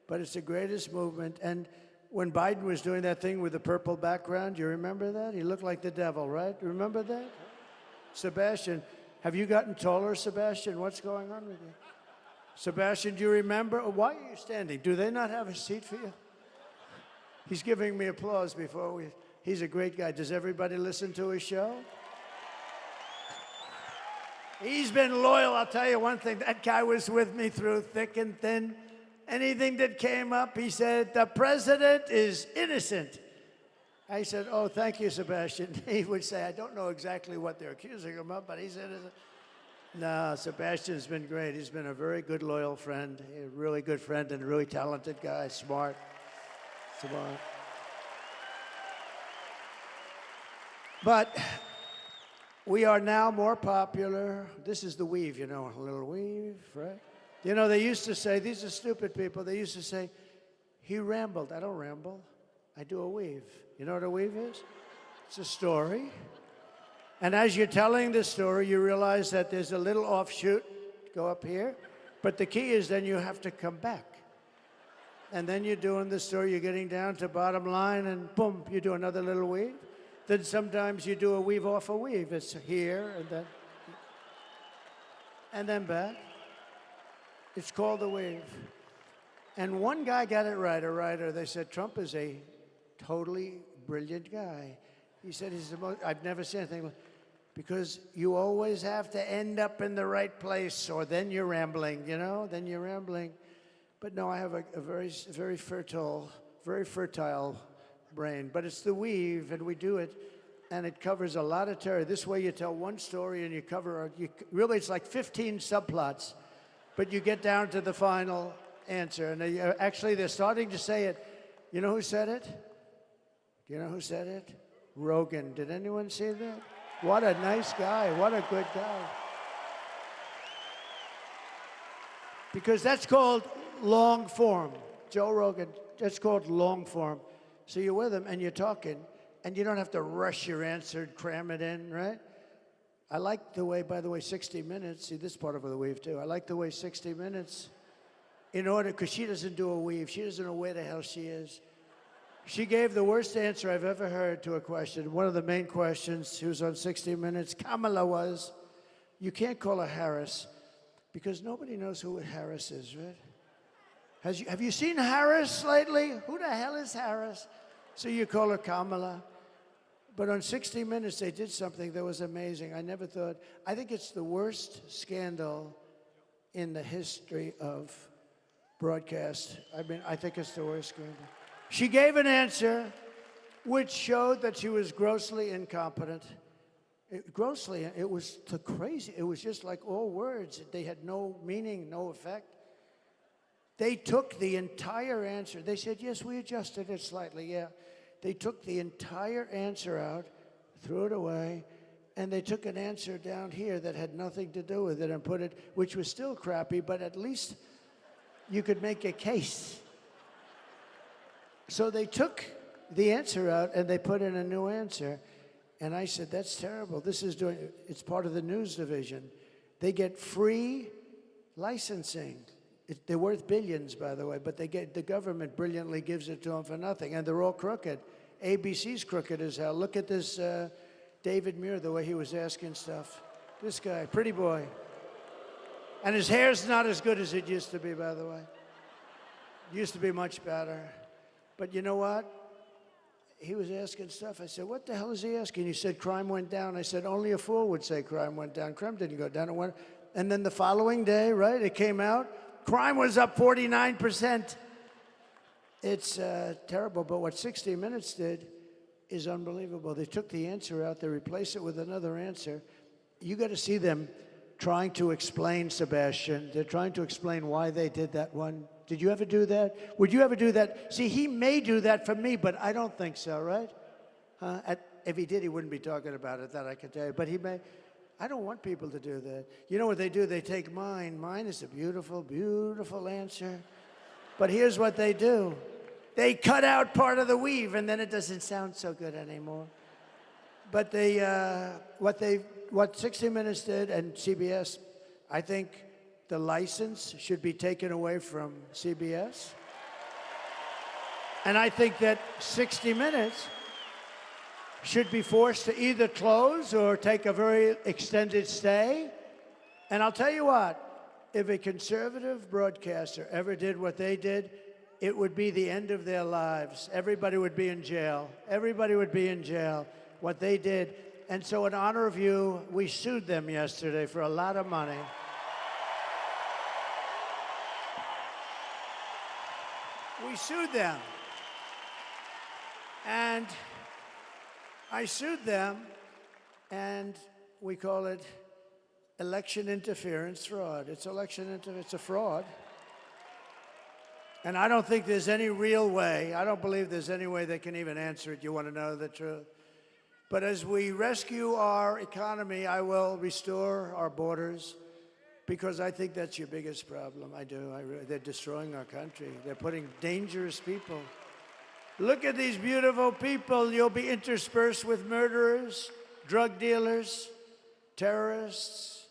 S1: but it's the greatest movement. And when Biden was doing that thing with the purple background, you remember that? He looked like the devil, right? Remember that? Sebastian, have you gotten taller, Sebastian? What's going on with you? Sebastian, do you remember? Why are you standing? Do they not have a seat for you? He's giving me applause before we. He's a great guy. Does everybody listen to his show? He's been loyal. I'll tell you one thing. That guy was with me through thick and thin. Anything that came up, he said, the president is innocent. I said, oh, thank you, Sebastian. He would say, I don't know exactly what they're accusing him of, but he's innocent. No, Sebastian's been great. He's been a very good, loyal friend, a really good friend, and a really talented guy, smart. But we are now more popular. This is the weave, you know, a little weave, right? You know, they used to say, these are stupid people, they used to say, he rambled. I don't ramble. I do a weave. You know what a weave is? It's a story. And as you're telling the story, you realize that there's a little offshoot, go up here. But the key is then you have to come back. And then you're doing the story, you're getting down to bottom line, and boom, you do another little weave. Then sometimes you do a weave off a weave. It's here, and then back. It's called a weave. And one guy got it right, a writer. They said, Trump is a totally brilliant guy. He said, he's the most, I've never seen anything like, because you always have to end up in the right place, or then you're rambling, you know, then you're rambling. But no, I have a very fertile brain. But it's the weave, and we do it, and it covers a lot of territory. This way you tell one story, and you cover, really it's like 15 subplots, but you get down to the final answer. And actually, they're starting to say it. You know who said it? Do you know who said it? Rogan. Did anyone see that? What a nice guy. What a good guy. Because that's called long form. Joe Rogan, that's called long form. So you're with him and you're talking, and you don't have to rush your answer and cram it in, right? I like the way, by the way, 60 Minutes, see this part of the weave too. I like the way 60 Minutes, in order, because she doesn't do a weave. She doesn't know where the hell she is. She gave the worst answer I've ever heard to a question. One of the main questions, she was on 60 Minutes, Kamala was, you can't call her Harris, because nobody knows who Harris is, right? Have you seen Harris lately? Who the hell is Harris? So you call her Kamala. But on 60 Minutes, they did something that was amazing. I never thought, I think it's the worst scandal in the history of broadcast. I mean, I think it's the worst scandal. She gave an answer which showed that she was grossly incompetent. It was crazy. It was just like all words. They had no meaning, no effect. They took the entire answer. They said, yes, we adjusted it slightly, yeah. They took the entire answer out, threw it away, and they took an answer down here that had nothing to do with it and put it, which was still crappy, but at least you could make a case. So they took the answer out and they put in a new answer. And I said, that's terrible. It's part of the news division. They get free licensing. They're worth billions, by the way, but the government brilliantly gives it to them for nothing, and they're all crooked. ABC's crooked as hell. Look at this David Muir, the way he was asking stuff. This guy, pretty boy. And his hair's not as good as it used to be, by the way. It used to be much better. But you know what? He was asking stuff. I said, what the hell is he asking? He said, crime went down. I said, only a fool would say crime went down. Crime didn't go down. It went. And then the following day, right, it came out. Crime was up 49%. It's terrible, but what 60 Minutes did is unbelievable. They took the answer out, they replaced it with another answer. You got to see them trying to explain, Sebastian. They're trying to explain why they did that one. Did you ever do that? Would you ever do that? See, he may do that for me, but I don't think so, right? If he did, he wouldn't be talking about it, that I can tell you, but he may. I don't want people to do that. You know what they do? They take mine. Mine is a beautiful, beautiful answer. But here's what they do. They cut out part of the weave, and then it doesn't sound so good anymore. But what 60 Minutes did, and CBS, I think the license should be taken away from CBS. And I think that 60 Minutes should be forced to either close or take a very extended stay. And I'll tell you what, if a conservative broadcaster ever did what they did, it would be the end of their lives. Everybody would be in jail. Everybody would be in jail, what they did. And so in honor of you, we sued them yesterday for a lot of money. We sued them. And I sued them, and we call it election interference fraud. It's it's a fraud. And I don't think there's any real way, I don't believe there's any way they can even answer it. You want to know the truth? But as we rescue our economy, I will restore our borders, because I think that's your biggest problem. I do. They're destroying our country. They're putting dangerous people. Look at these beautiful people. You'll be interspersed with murderers, drug dealers, terrorists.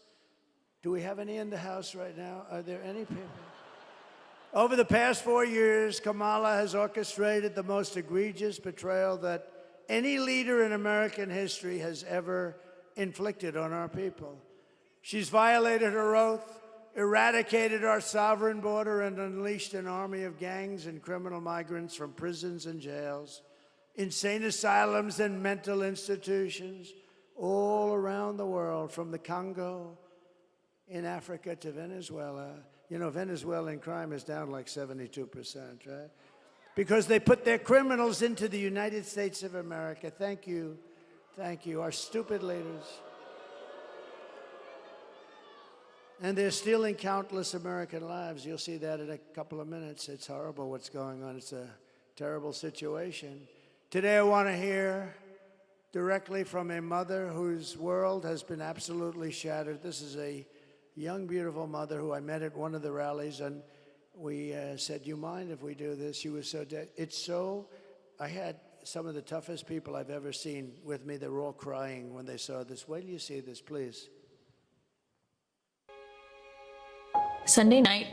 S1: Do we have any in the House right now? Are there any people? Over the past 4 years, Kamala has orchestrated the most egregious betrayal that any leader in American history has ever inflicted on our people. She's violated her oath, eradicated our sovereign border, and unleashed an army of gangs and criminal migrants from prisons and jails, insane asylums and mental institutions all around the world, from the Congo in Africa to Venezuela. You know, Venezuelan crime is down like 72%, right? Because they put their criminals into the United States of America. Thank you. Thank you. Our stupid leaders. And they're stealing countless American lives. You'll see that in a couple of minutes. It's horrible what's going on. It's a terrible situation. Today I want to hear directly from a mother whose world has been absolutely shattered. This is a young, beautiful mother who I met at one of the rallies, and we said, "You mind if we do this?" She was so dead. I had some of the toughest people I've ever seen with me. They were all crying when they saw this. Wait till you see this, please.
S2: Sunday night,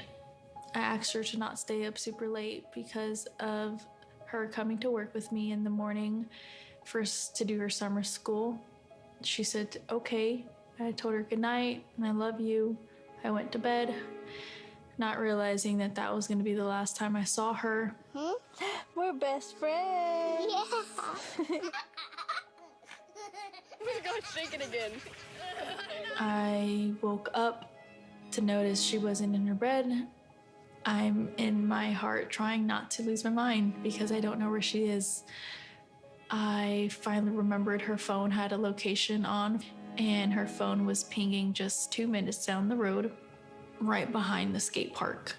S2: I asked her to not stay up super late because of her coming to work with me in the morning first to do her summer school. She said, okay. I told her good night and I love you. I went to bed, not realizing that that was going to be the last time I saw her.
S3: We're best friends.
S4: Yeah. We're going to shake it again.
S2: I woke up to notice she wasn't in her bed. I'm in my heart trying not to lose my mind because I don't know where she is. I finally remembered her phone had a location on, and her phone was pinging just 2 minutes down the road, right behind the skate park.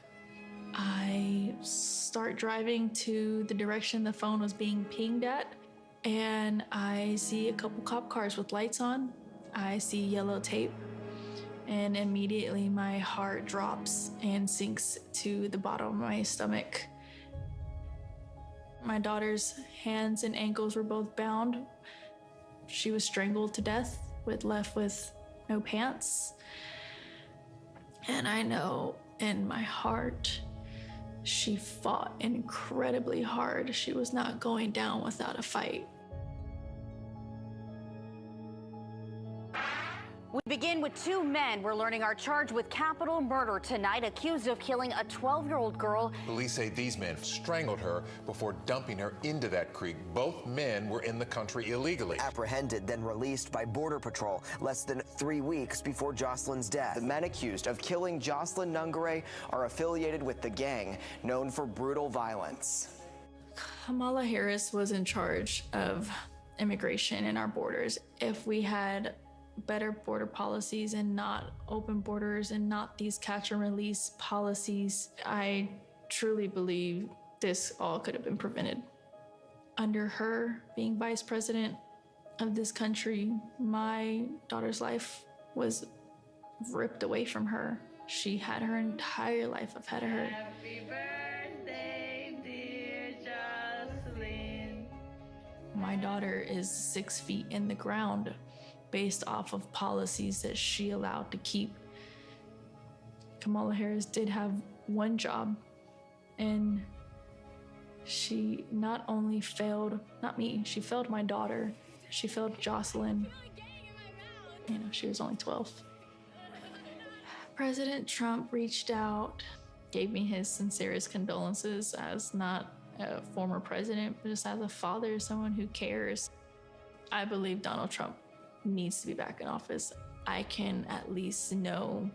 S2: I start driving to the direction the phone was being pinged at, and I see a couple cop cars with lights on. I see yellow tape, and immediately my heart drops and sinks to the bottom of my stomach. My daughter's hands and ankles were both bound. She was strangled to death, left with no pants. And I know in my heart, she fought incredibly hard. She was not going down without a fight.
S5: We begin with two men we're learning are charged with capital murder tonight, accused of killing a 12-year-old girl.
S6: Police say these men strangled her before dumping her into that creek. Both men were in the country illegally.
S7: Apprehended, then released by Border Patrol less than 3 weeks before Jocelyn's death. The men accused of killing Jocelyn Nungare are affiliated with the gang known for brutal violence.
S2: Kamala Harris was in charge of immigration in our borders. If we had better border policies and not open borders and not these catch and release policies, I truly believe this all could have been prevented. Under her being vice president of this country, my daughter's life was ripped away from her. She had her entire life ahead of her.
S8: Happy birthday, dear Jocelyn.
S2: My daughter is 6 feet in the ground based off of policies that she allowed to keep. Kamala Harris did have one job, and she not only failed, not me, she failed my daughter, she failed Jocelyn. You know, she was only 12. President Trump reached out, gave me his sincerest condolences as not a former president, but just as a father, someone who cares. I believe Donald Trump needs to be back in office. I can at least know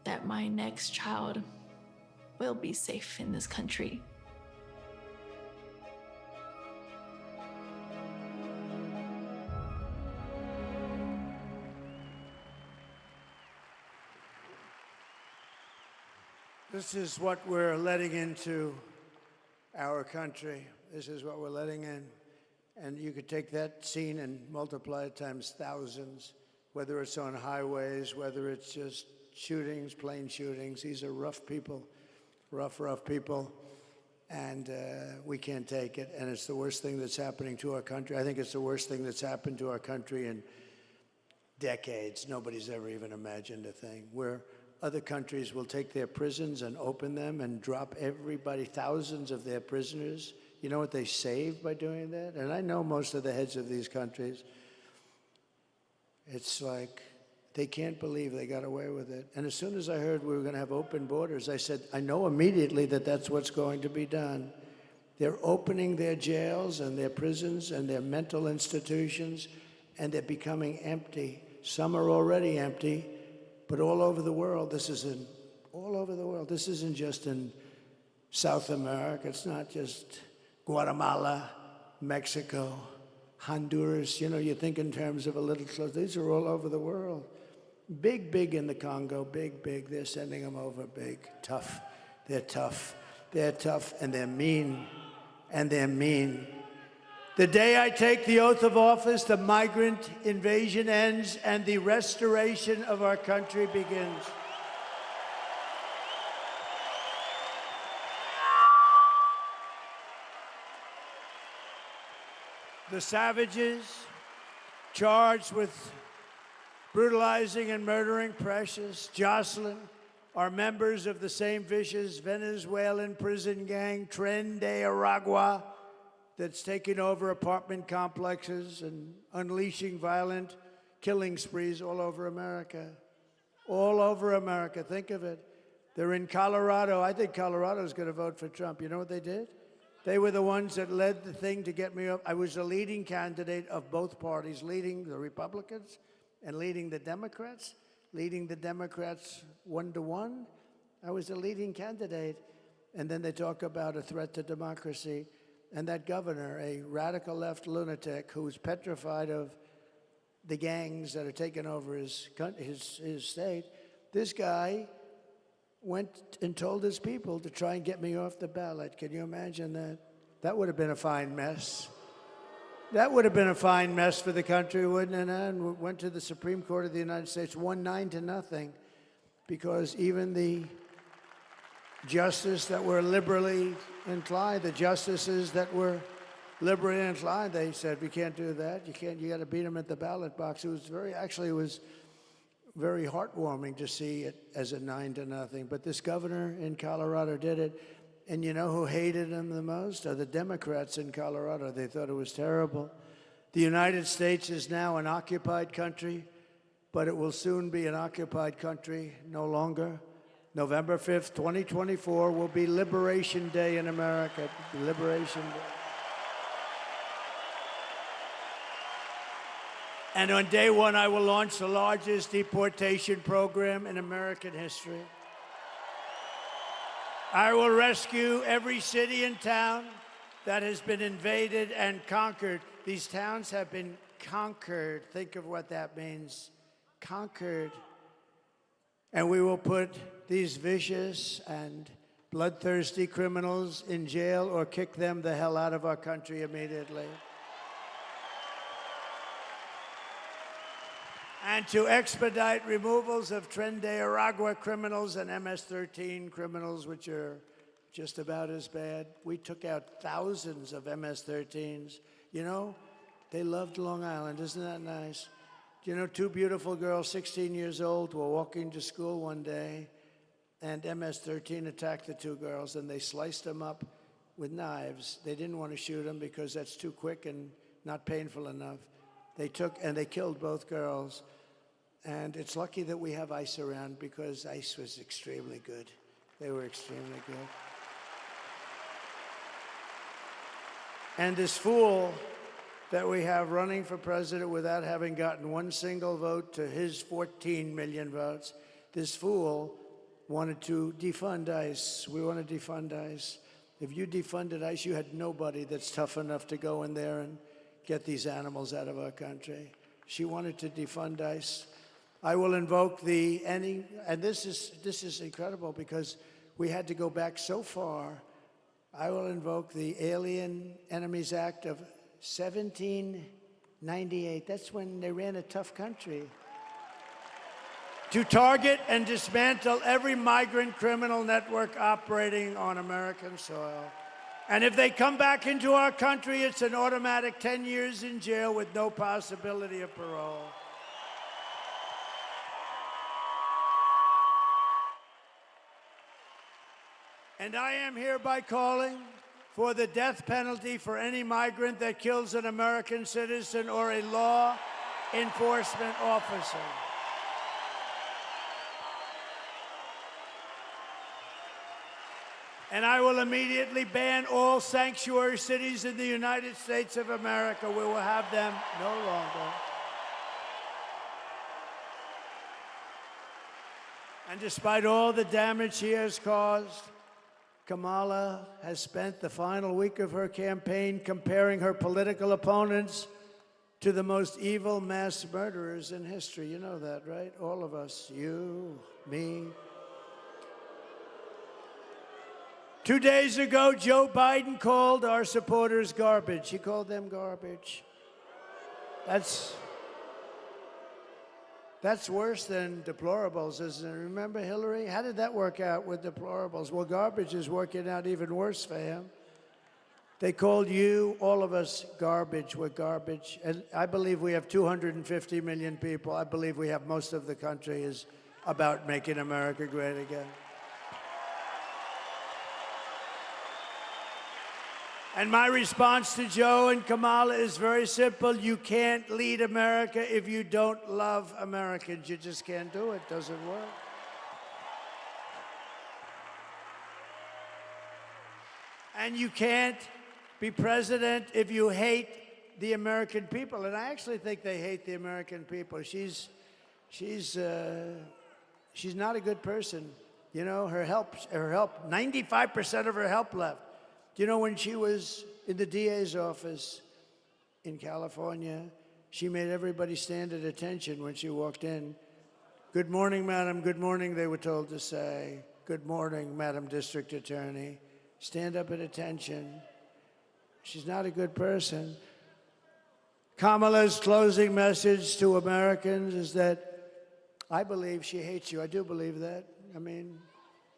S2: that my next child will be safe in this country.
S1: This is what we're letting into our country. This is what we're letting in. And you could take that scene and multiply it times thousands, whether it's on highways, whether it's just shootings, plane shootings. These are rough people, rough people. And we can't take it. And it's the worst thing that's happening to our country. I think it's the worst thing that's happened to our country in decades. Nobody's ever even imagined a thing where other countries will take their prisons and open them and drop everybody, thousands of their prisoners. You know what they save by doing that? And I know most of the heads of these countries. It's like they can't believe they got away with it. And as soon as I heard we were going to have open borders, I said, I know immediately that that's what's going to be done. They're opening their jails and their prisons and their mental institutions, and they're becoming empty. Some are already empty. But all over the world, all over the world. This isn't just in South America. It's not just Guatemala, Mexico, Honduras. You know, you think in terms of a little close. These are all over the world. Big in the Congo, big. They're sending them over, big, tough. They're tough, and they're mean, The day I take the oath of office, the migrant invasion ends and the restoration of our country begins. The savages charged with brutalizing and murdering Precious, Jocelyn, are members of the same vicious Venezuelan prison gang, Tren de Aragua, that's taking over apartment complexes and unleashing violent killing sprees all over America. All over America, think of it. They're in Colorado. I think Colorado's going to vote for Trump. You know what they did? They were the ones that led the thing to get me up. I was the leading candidate of both parties, leading the Republicans and leading the Democrats 1-to-1. I was the leading candidate. And then they talk about a threat to democracy. And that governor, a radical left lunatic who's petrified of the gangs that are taking over his state, this guy went and told his people to try and get me off the ballot. Can you imagine that? That would have been a fine mess. That would have been a fine mess for the country, wouldn't it? And went to the Supreme Court of the United States, won 9-0, because even the justices that were liberally inclined, they said, we can't do that. You got to beat them at the ballot box. It was very heartwarming to see it as a 9-0. But this governor in Colorado did it. And you know who hated him the most? Are the Democrats in Colorado. They thought it was terrible. The United States is now an occupied country, but it will soon be an occupied country no longer. November 5th, 2024 will be Liberation Day in America. Liberation Day. And on day one, I will launch the largest deportation program in American history. I will rescue every city and town that has been invaded and conquered. These towns have been conquered. Think of what that means. Conquered. And we will put these vicious and bloodthirsty criminals in jail or kick them the hell out of our country immediately. And to expedite removals of Tren de Aragua criminals and MS-13 criminals, which are just about as bad. We took out thousands of MS-13s. You know, they loved Long Island. Isn't that nice? You know, two beautiful girls, 16 years old, were walking to school one day, and MS-13 attacked the two girls, and they sliced them up with knives. They didn't want to shoot them because that's too quick and not painful enough. They took, and they killed both girls. And it's lucky that we have ICE around, because ICE was extremely good. They were extremely good. And this fool that we have running for president without having gotten one single vote to his 14 million votes, this fool wanted to defund ICE. We want to defund ICE. If you defunded ICE, you had nobody that's tough enough to go in there and get these animals out of our country. She wanted to defund ICE. I will invoke and this is incredible, because we had to go back so far. I will invoke the Alien Enemies Act of 1798. That's when they ran a tough country. To target and dismantle every migrant criminal network operating on American soil. And if they come back into our country, it's an automatic 10 years in jail with no possibility of parole. And I am hereby calling for the death penalty for any migrant that kills an American citizen or a law enforcement officer. And I will immediately ban all sanctuary cities in the United States of America. We will have them no longer. And despite all the damage she has caused, Kamala has spent the final week of her campaign comparing her political opponents to the most evil mass murderers in history. You know that, right? All of us, you, me. 2 days ago, Joe Biden called our supporters garbage. He called them garbage. That's worse than deplorables, isn't it? Remember Hillary? How did that work out with deplorables? Well, garbage is working out even worse for him. They called you, all of us, garbage. We're garbage. And I believe we have 250 million people. I believe we have most of the country is about making America great again. And my response to Joe and Kamala is very simple. You can't lead America if you don't love Americans. You just can't do it. Doesn't work. And you can't be president if you hate the American people. And I actually think they hate the American people. She's not a good person. You know, her help, 95% of her help left. You know, when she was in the DA's office in California, she made everybody stand at attention when she walked in. Good morning, madam. Good morning, they were told to say. Good morning, Madam District Attorney. Stand up at attention. She's not a good person. Kamala's closing message to Americans is that I believe she hates you. I do believe that. I mean,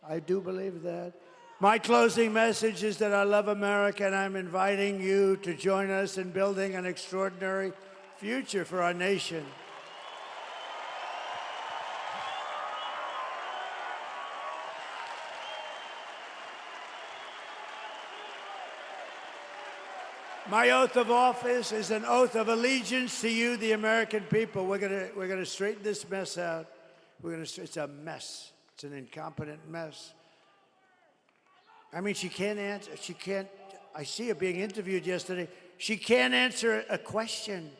S1: I do believe that. My closing message is that I love America, and I'm inviting you to join us in building an extraordinary future for our nation. My oath of office is an oath of allegiance to you, the American people. We're gonna straighten this mess out. It's a mess. It's an incompetent mess. I mean, she can't answer. I see her being interviewed yesterday. She can't answer a question.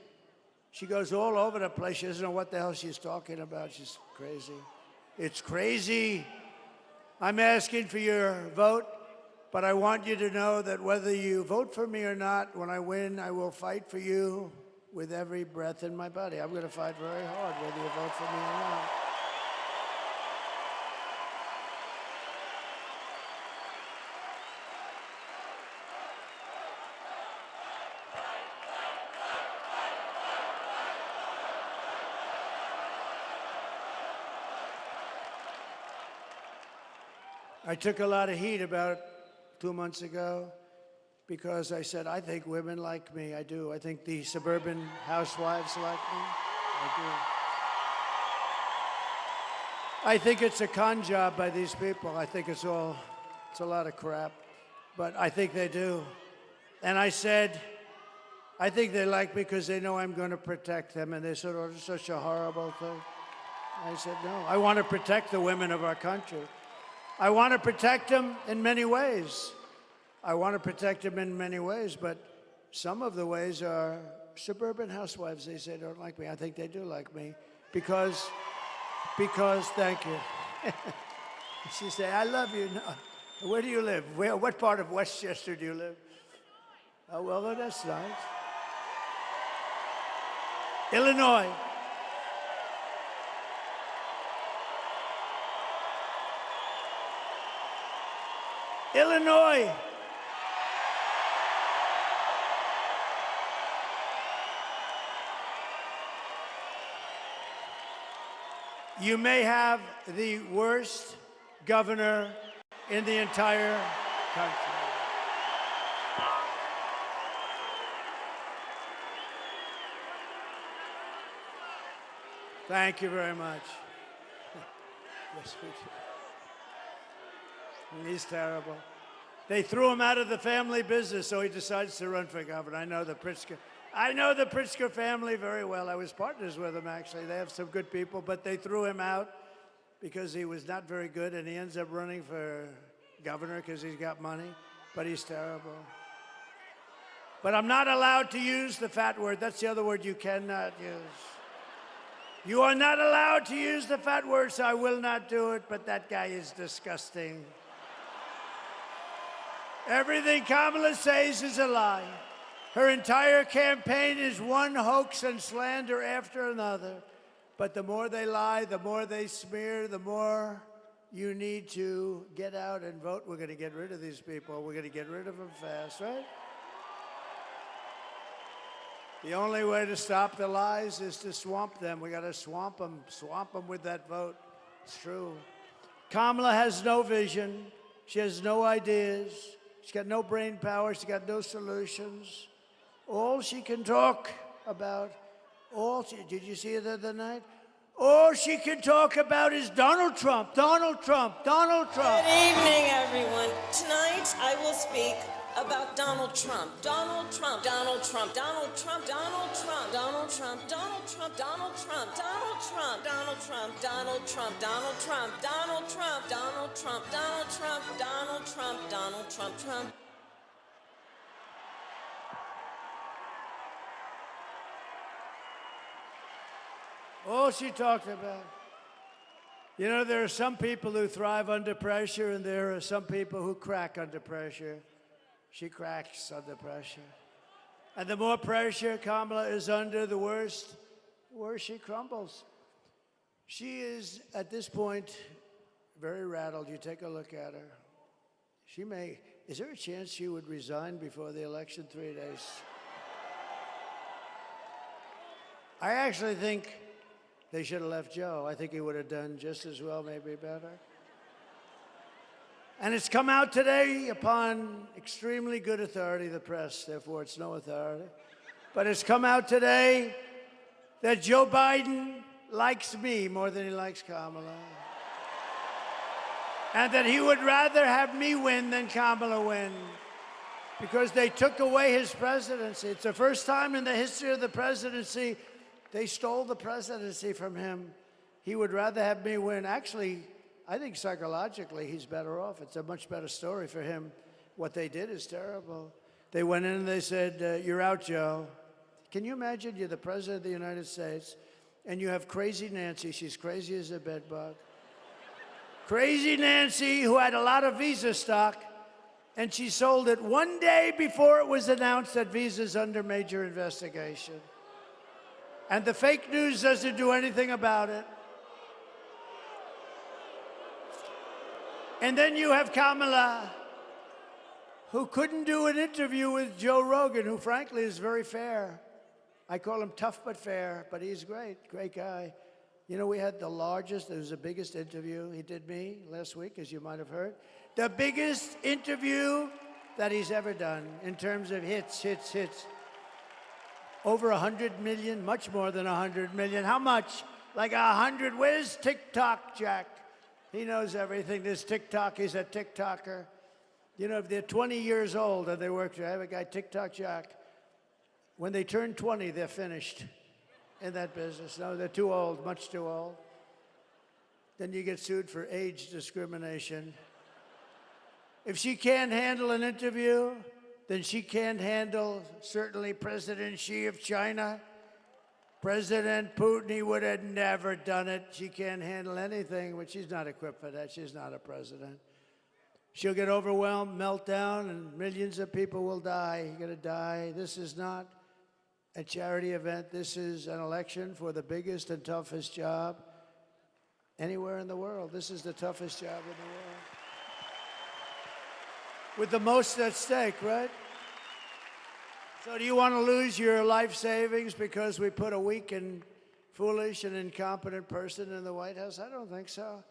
S1: She goes all over the place. She doesn't know what the hell she's talking about. She's crazy. It's crazy. I'm asking for your vote, but I want you to know that whether you vote for me or not, when I win, I will fight for you with every breath in my body. I'm going to fight very hard whether you vote for me or not. I took a lot of heat about 2 months ago because I said, I think women like me. I do. I think the suburban housewives like me. I do. I think it's a con job by these people. I think it's a lot of crap. But I think they do. And I said, I think they like me because they know I'm going to protect them. And they said, oh, it's such a horrible thing. I said, no, I want to protect the women of our country. I want to protect them in many ways. But some of the ways are suburban housewives, they say, don't like me. I think they do like me because, thank you. She said, I love you. No. Where do you live? What part of Westchester do you live? Oh, well, that's nice. Illinois. Illinois. You may have the worst governor in the entire country. Thank you very much. Yes, we do. He's terrible. They threw him out of the family business, so he decides to run for governor. I know the Pritzker family very well. I was partners with them, actually. They have some good people, but they threw him out because he was not very good, and he ends up running for governor because he's got money, but he's terrible. But I'm not allowed to use the fat word. That's the other word you cannot use. You are not allowed to use the fat word, so I will not do it, but that guy is disgusting. Everything Kamala says is a lie. Her entire campaign is one hoax and slander after another. But the more they lie, the more they smear, the more you need to get out and vote. We're going to get rid of these people. We're going to get rid of them fast, right? The only way to stop the lies is to swamp them. We got to swamp them with that vote. It's true. Kamala has no vision. She has no ideas. She's got no brain power. She's got no solutions. All she can talk about, did you see it the other night? All she can talk about is Donald Trump, Donald Trump, Donald Trump.
S9: Good evening, everyone. Tonight, I will speak about Donald Trump. Donald Trump, Donald Trump, Donald Trump, Donald Trump, Donald Trump, Donald Trump, Donald Trump, Donald Trump, Donald Trump, Donald Trump, Donald Trump, Donald Trump, Donald Trump, Donald Trump, Donald Trump, Donald Trump, Trump.
S1: All she talked about. You know, there are some people who thrive under pressure, and there are some people who crack under pressure. She cracks under pressure. And the more pressure Kamala is under, the worse she crumbles. She is, at this point, very rattled. You take a look at her. Is there a chance she would resign before the election 3 days? I actually think they should have left Joe. I think he would have done just as well, maybe better. And it's come out today upon extremely good authority, the press, therefore it's no authority. But it's come out today that Joe Biden likes me more than he likes Kamala. And that he would rather have me win than Kamala win, because they took away his presidency. It's the first time in the history of the presidency they stole the presidency from him. He would rather have me win. Actually, I think psychologically he's better off. It's a much better story for him. What they did is terrible. They went in and they said, you're out, Joe. Can you imagine you're the president of the United States and you have Crazy Nancy. She's crazy as a bedbug. Crazy Nancy, who had a lot of Visa stock, and she sold it one day before it was announced that Visa's under major investigation. And the fake news doesn't do anything about it. And then you have Kamala, who couldn't do an interview with Joe Rogan, who frankly is very fair. I call him tough but fair, but he's great, great guy. You know, we had the largest, it was the biggest interview. He did me last week, as you might have heard. The biggest interview that he's ever done in terms of hits. Over 100 million, much more than 100 million. How much? Like 100. Where's TikTok, Jack? He knows everything. This TikTok, he's a TikToker. You know, if they're 20 years old and they work, I have a guy, TikTok Jack. When they turn 20, they're finished in that business. No, they're too old, much too old. Then you get sued for age discrimination. If she can't handle an interview, then she can't handle, certainly, President Xi of China. President Putin, he would have never done it. She can't handle anything, but she's not equipped for that. She's not a president. She'll get overwhelmed, melt down, and millions of people will die. You're going to die. This is not a charity event. This is an election for the biggest and toughest job anywhere in the world. This is the toughest job in the world. with the most at stake, right? So do you want to lose your life savings because we put a weak and foolish and incompetent person in the White House? I don't think so.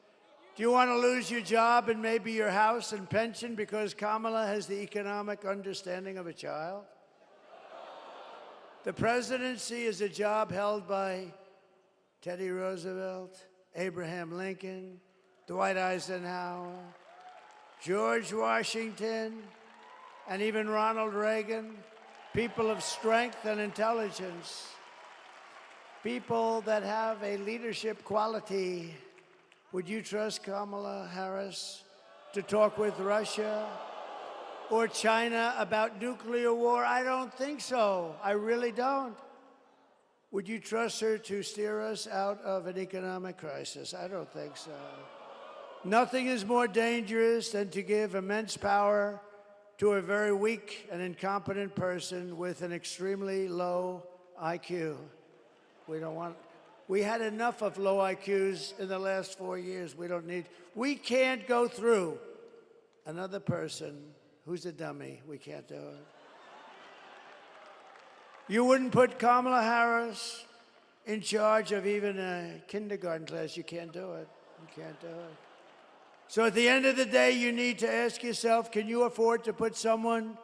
S1: Do you want to lose your job and maybe your house and pension because Kamala has the economic understanding of a child? The presidency is a job held by Teddy Roosevelt, Abraham Lincoln, Dwight Eisenhower, George Washington, and even Ronald Reagan. People of strength and intelligence. People that have a leadership quality. Would you trust Kamala Harris to talk with Russia or China about nuclear war? I don't think so. I really don't. Would you trust her to steer us out of an economic crisis? I don't think so. Nothing is more dangerous than to give immense power to a very weak and incompetent person with an extremely low IQ. We don't want. We had enough of low IQs in the last 4 years. We can't go through another person who's a dummy. We can't do it. You wouldn't put Kamala Harris in charge of even a kindergarten class. You can't do it. You can't do it. So at the end of the day, you need to ask yourself, can you afford to put someone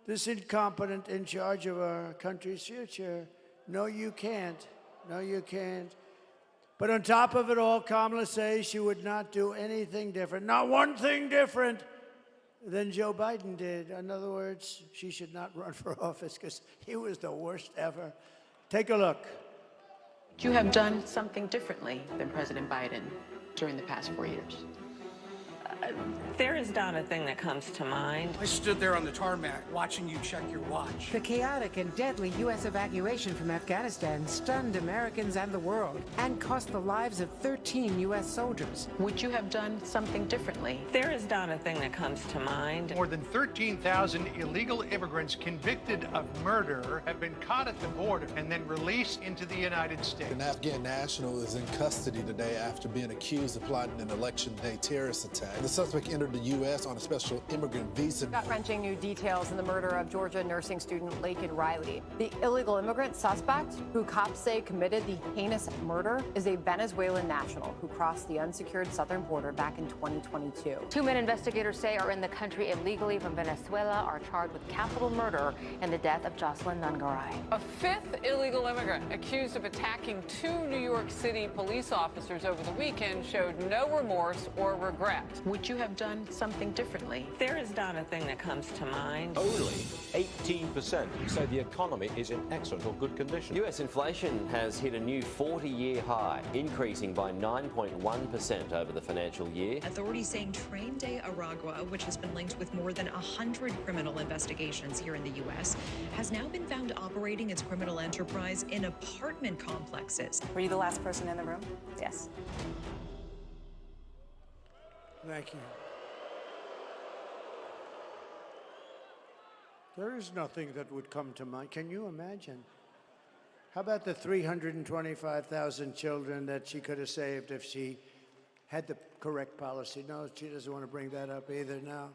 S1: this incompetent in charge of our country's future? No, you can't. No, you can't. But on top of it all, Kamala says she would not do anything different, not one thing different than Joe Biden did. In other words, she should not run for office because he was the worst ever. Take a look.
S10: You have done something differently than President Biden during the past 4 years.
S9: There is not a thing that comes to mind.
S11: I stood there on the tarmac watching you check your watch.
S12: The chaotic and deadly U.S. evacuation from Afghanistan stunned Americans and the world and cost the lives of 13 U.S. soldiers.
S10: Would you have done something differently?
S9: There is not a thing that comes to mind.
S11: More than 13,000 illegal immigrants convicted of murder have been caught at the border and then released into the United States.
S13: An Afghan national is in custody today after being accused of plotting an election day terrorist attack. The suspect entered the U.S. on a special immigrant visa.
S14: Gut-wrenching new details in the murder of Georgia nursing student Laken Riley. The illegal immigrant suspect, who cops say committed the heinous murder, is a Venezuelan national who crossed the unsecured southern border back in 2022.
S5: 2 men investigators say are in the country illegally from Venezuela are charged with capital murder in the death of Jocelyn Nungaray.
S15: A fifth illegal immigrant accused of attacking 2 New York City police officers over the weekend showed no remorse or regret.
S10: Would you have done something differently?
S9: There is not a thing that comes to mind.
S16: Only 18% say the economy is in excellent or good condition. US inflation has hit a new 40-year high, increasing by 9.1% over the financial year.
S17: Authorities saying Train de Aragua, which has been linked with more than 100 criminal investigations here in the U.S., has now been found operating its criminal enterprise in apartment complexes.
S18: Were you the last person in the room? Yes.
S1: Thank you. There is nothing that would come to mind. Can you imagine? How about the 325,000 children that she could have saved if she had the correct policy? No, she doesn't want to bring that up either now.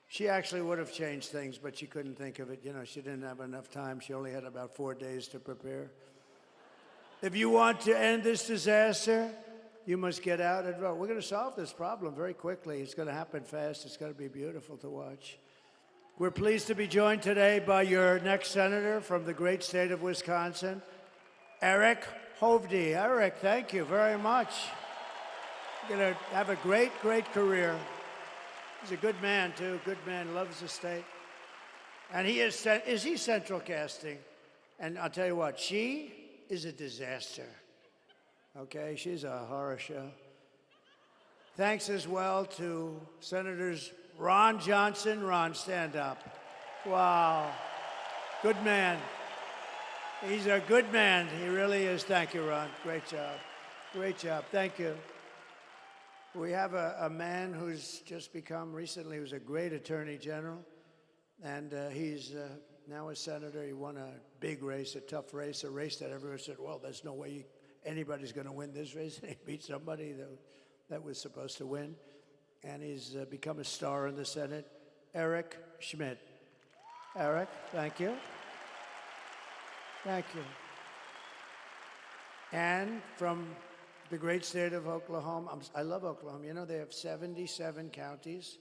S1: She actually would have changed things, but she couldn't think of it. You know, she didn't have enough time. She only had about 4 days to prepare. If you want to end this disaster, you must get out and vote. We're going to solve this problem very quickly. It's going to happen fast. It's going to be beautiful to watch. We're pleased to be joined today by your next senator from the great state of Wisconsin, Eric Hovde. Eric, thank you very much. You're going to have a great, great career. He's a good man, too. Good man, loves the state. And he is he central casting? And I'll tell you what, she is a disaster. Okay, she's a horror show. Thanks as well to Senators Ron Johnson. Ron, stand up. Wow. Good man. He's a good man. He really is. Thank you, Ron. Great job. Great job. Thank you. We have a man who's just become recently, who's a great attorney general, and he's now a senator. He won a big race, a tough race, a race that everyone said, well, there's no way anybody's going to win this race. And he beat somebody that was supposed to win. And he's become a star in the Senate. Eric Schmidt. Eric, thank you. Thank you. And from the great state of Oklahoma, I love Oklahoma. You know, they have 77 counties,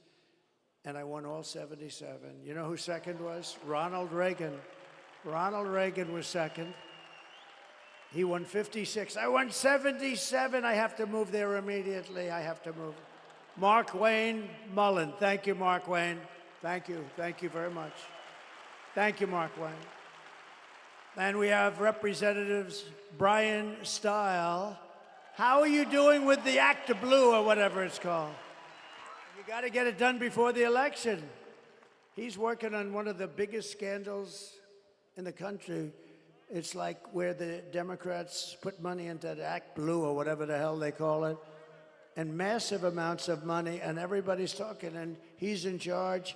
S1: and I won all 77. You know who second was? Ronald Reagan. Ronald Reagan was second. He won 56. I won 77. I have to move there immediately. I have to move. Mark Wayne Mullen. Thank you, Mark Wayne. Thank you. Thank you very much. Thank you, Mark Wayne. And we have Representatives Brian Stile. How are you doing with the Act of Blue or whatever it's called? You got to get it done before the election. He's working on one of the biggest scandals in the country. It's like where the Democrats put money into the Act Blue or whatever the hell they call it, and massive amounts of money, and everybody's talking, and he's in charge.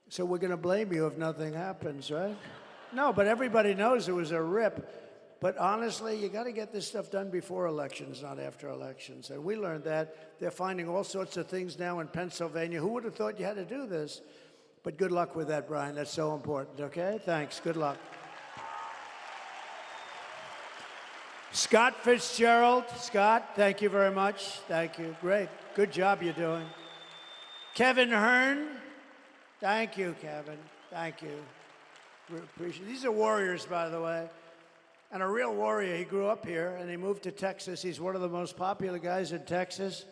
S1: So we're going to blame you if nothing happens, right? No, but everybody knows it was a rip. But honestly, you got to get this stuff done before elections, not after elections. And we learned that. They're finding all sorts of things now in Pennsylvania. Who would have thought you had to do this? But good luck with that, Brian. That's so important, okay? Thanks. Good luck. Scott Fitzgerald. Scott, thank you very much. Thank you. Great. Good job you're doing. Kevin Hearn. Thank you, Kevin. Thank you. We appreciate it. These are warriors, by the way. And a real warrior. He grew up here, and he moved to Texas. He's one of the most popular guys in Texas.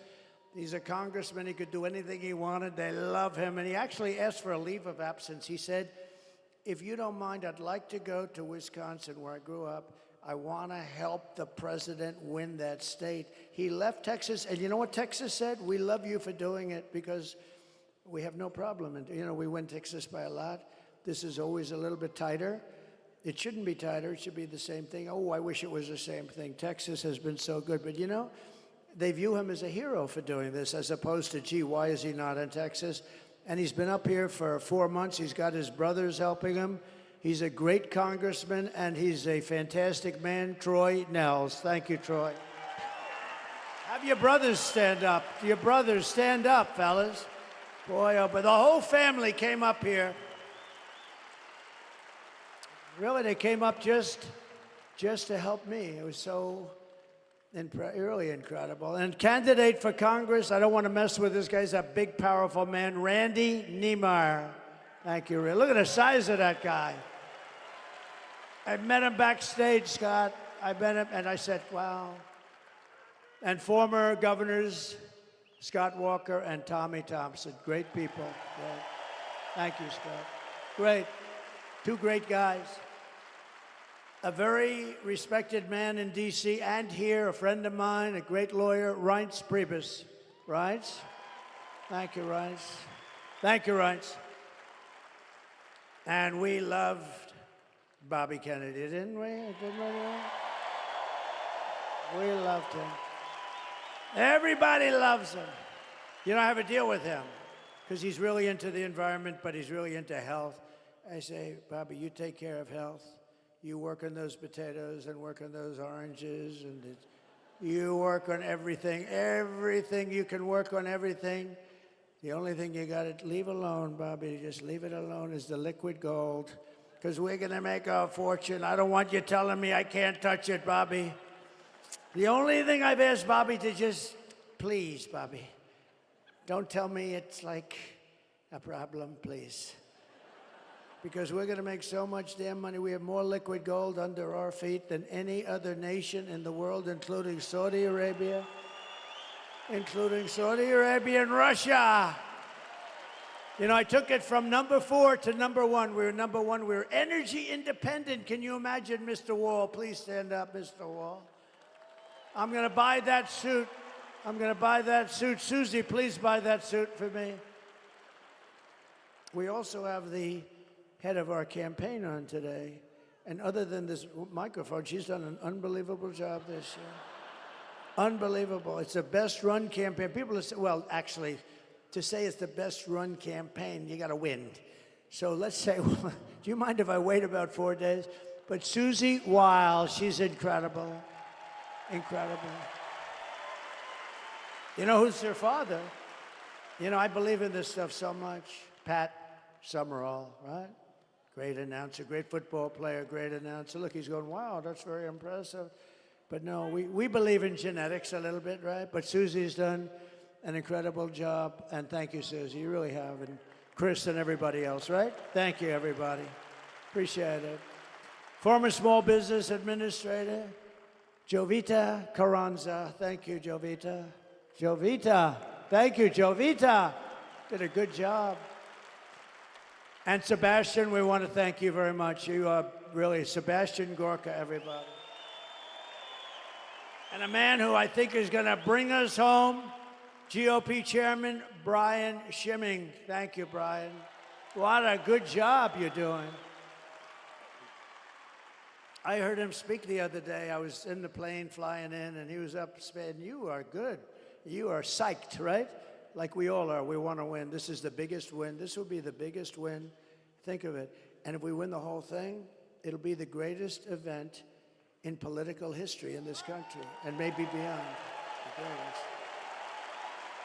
S1: He's a congressman. He could do anything he wanted. They love him. And he actually asked for a leave of absence. He said, if you don't mind, I'd like to go to Wisconsin, where I grew up. I want to help the president win that state. He left Texas, and you know what Texas said? We love you for doing it because we have no problem. And, you know, we win Texas by a lot. This is always a little bit tighter. It shouldn't be tighter. It should be the same thing. Oh, I wish it was the same thing. Texas has been so good. But, you know, they view him as a hero for doing this, as opposed to, gee, why is he not in Texas? And he's been up here for 4 months. He's got his brothers helping him. He's a great congressman, and he's a fantastic man, Troy Nels. Thank you, Troy. Have your brothers stand up. Your brothers stand up, fellas. Boy, oh, but the whole family came up here. Really, they came up just to help me. It was so really incredible. And candidate for Congress, I don't want to mess with this guy. He's a big, powerful man, Randy Niemeyer. Thank you, Ray. Look at the size of that guy. I met him backstage, Scott. I met him, and I said, wow. And former governors, Scott Walker and Tommy Thompson. Great people. Great. Thank you, Scott. Great. Two great guys. A very respected man in D.C. and here, a friend of mine, a great lawyer, Reince Priebus. Reince? Thank you, Reince. Thank you, Reince. And we loved Bobby Kennedy, didn't we? We loved him. Everybody loves him. You know, I have a deal with him because he's really into the environment, but he's really into health. I say, Bobby, you take care of health. You work on those potatoes and work on those oranges, and you work on everything. Everything, you can work on everything. The only thing you got to leave alone, Bobby, just leave it alone, is the liquid gold, because we're going to make our fortune. I don't want you telling me I can't touch it, Bobby. The only thing I've asked Bobby to just, please, Bobby, don't tell me it's like a problem, please. Because we're going to make so much damn money. We have more liquid gold under our feet than any other nation in the world, including Saudi Arabia. Including Saudi Arabia and Russia. You know, I took it from number 4 to number 1. We were number 1. We were energy independent. Can you imagine, Mr. Wall? Please stand up, Mr. Wall. I'm going to buy that suit. I'm going to buy that suit. Susie, please buy that suit for me. We also have the head of our campaign on today. And other than this microphone, she's done an unbelievable job this year. Unbelievable. It's the best run campaign. People say, well, actually, to say it's the best run campaign, you got to win. So let's say, well, do you mind if I wait about 4 days? But Susie Weil, she's incredible. Incredible. You know who's her father? You know, I believe in this stuff so much. Pat Summerall, right? Great announcer, great football player, great announcer. Look, he's going, wow, that's very impressive. But no, we believe in genetics a little bit, right? But Susie's done an incredible job. And thank you, Susie. You really have. And Chris and everybody else, right? Thank you, everybody. Appreciate it. Former small business administrator, Jovita Carranza. Thank you, Jovita. Jovita. Thank you, Jovita. Did a good job. And Sebastian, we want to thank you very much. You are really Sebastian Gorka, everybody. And a man who I think is going to bring us home, GOP Chairman Brian Schimming. Thank you, Brian. What a good job you're doing. I heard him speak the other day. I was in the plane flying in, and he was up saying, you are good. You are psyched, right? Like we all are. We want to win. This is the biggest win. This will be the biggest win. Think of it. And if we win the whole thing, it'll be the greatest event in political history in this country, and maybe beyond. The greatest.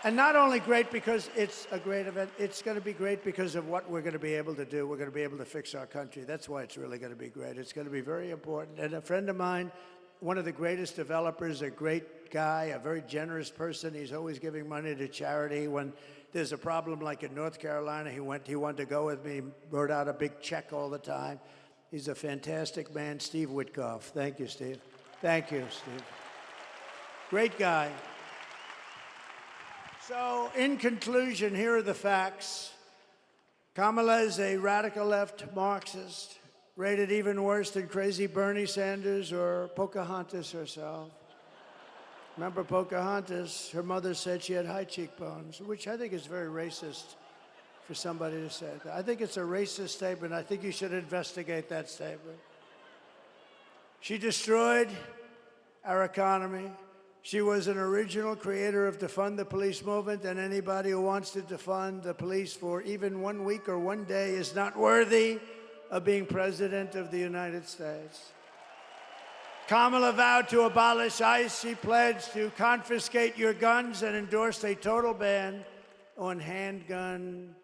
S1: And not only great because it's a great event, it's going to be great because of what we're going to be able to do. We're going to be able to fix our country. That's why it's really going to be great. It's going to be very important. And a friend of mine, one of the greatest developers, a great guy, a very generous person. He's always giving money to charity. When there's a problem like in North Carolina, he wanted to go with me, wrote out a big check all the time. He's a fantastic man, Steve Witkoff. Thank you, Steve. Thank you, Steve. Great guy. So, in conclusion, here are the facts. Kamala is a radical left Marxist, rated even worse than crazy Bernie Sanders or Pocahontas herself. Remember Pocahontas? Her mother said she had high cheekbones, which I think is very racist for somebody to say that. I think it's a racist statement. I think you should investigate that statement. She destroyed our economy. She was an original creator of defund the police movement, and anybody who wants to defund the police for even 1 week or 1 day is not worthy of being president of the United States. Kamala vowed to abolish ICE. She pledged to confiscate your guns and endorsed a total ban on handgun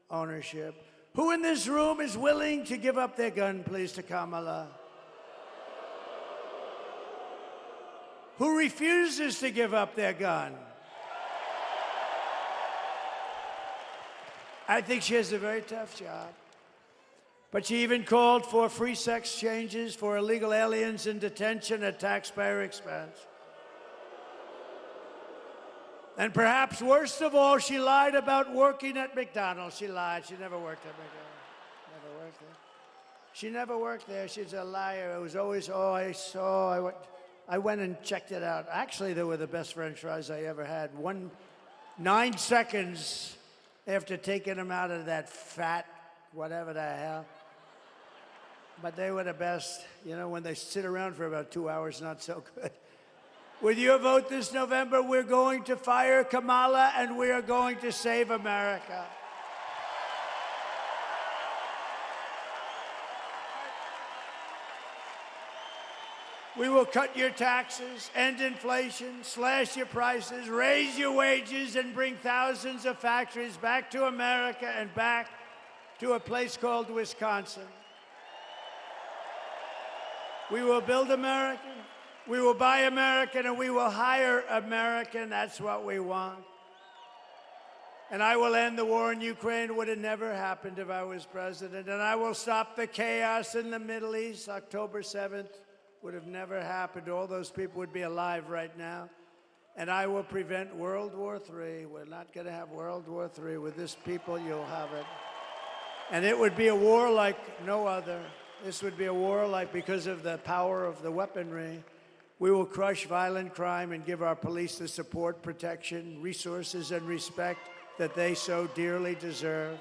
S1: ownership. Who in this room is willing to give up their gun, please, to Kamala? Who refuses to give up their gun? I think she has a very tough job. But she even called for free sex changes for illegal aliens in detention at taxpayer expense. And perhaps worst of all, she lied about working at McDonald's. She lied. She never worked at McDonald's. Never worked there. She never worked there. She's a liar. It was always, I went and checked it out. Actually, they were the best French fries I ever had. 9 seconds after taking them out of that fat, whatever the hell. But they were the best. You know, when they sit around for about 2 hours, not so good. With your vote this November, we're going to fire Kamala, and we are going to save America. We will cut your taxes, end inflation, slash your prices, raise your wages, and bring thousands of factories back to America and back to a place called Wisconsin. We will build American, we will buy American, and we will hire American. That's what we want. And I will end the war in Ukraine. It would have never happened if I was president. And I will stop the chaos in the Middle East. October 7th would have never happened. All those people would be alive right now. And I will prevent World War III. We're not going to have World War III. With this people, you'll have it. And it would be a war like no other. This would be a war like, because of the power of the weaponry. We will crush violent crime and give our police the support, protection, resources, and respect that they so dearly deserve.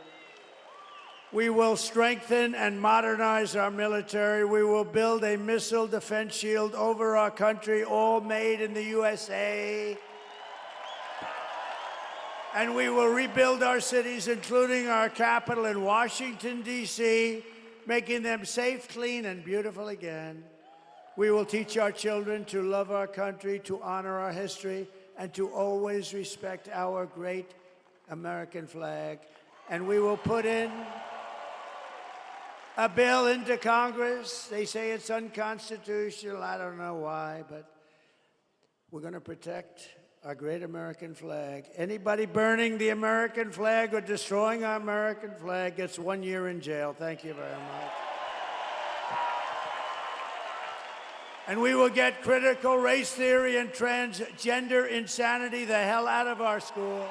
S1: We will strengthen and modernize our military. We will build a missile defense shield over our country, all made in the USA. And we will rebuild our cities, including our capital in Washington, D.C., making them safe, clean, and beautiful again. We will teach our children to love our country, to honor our history, and to always respect our great American flag. and we will put in a bill into Congress. They say it's unconstitutional. I don't know why, but we're going to protect our great American flag. Anybody burning the American flag or destroying our American flag gets 1 year in jail. Thank you very much. And we will get critical race theory and transgender insanity the hell out of our schools.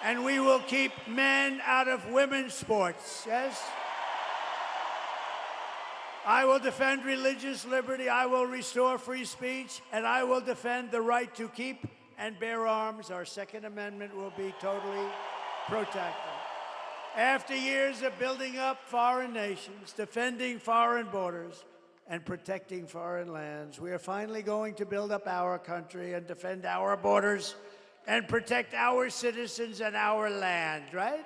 S1: And we will keep men out of women's sports, yes? I will defend religious liberty, I will restore free speech, and I will defend the right to keep and bear arms. Our Second Amendment will be totally protected. After years of building up foreign nations, defending foreign borders, and protecting foreign lands, we are finally going to build up our country and defend our borders and protect our citizens and our land, right?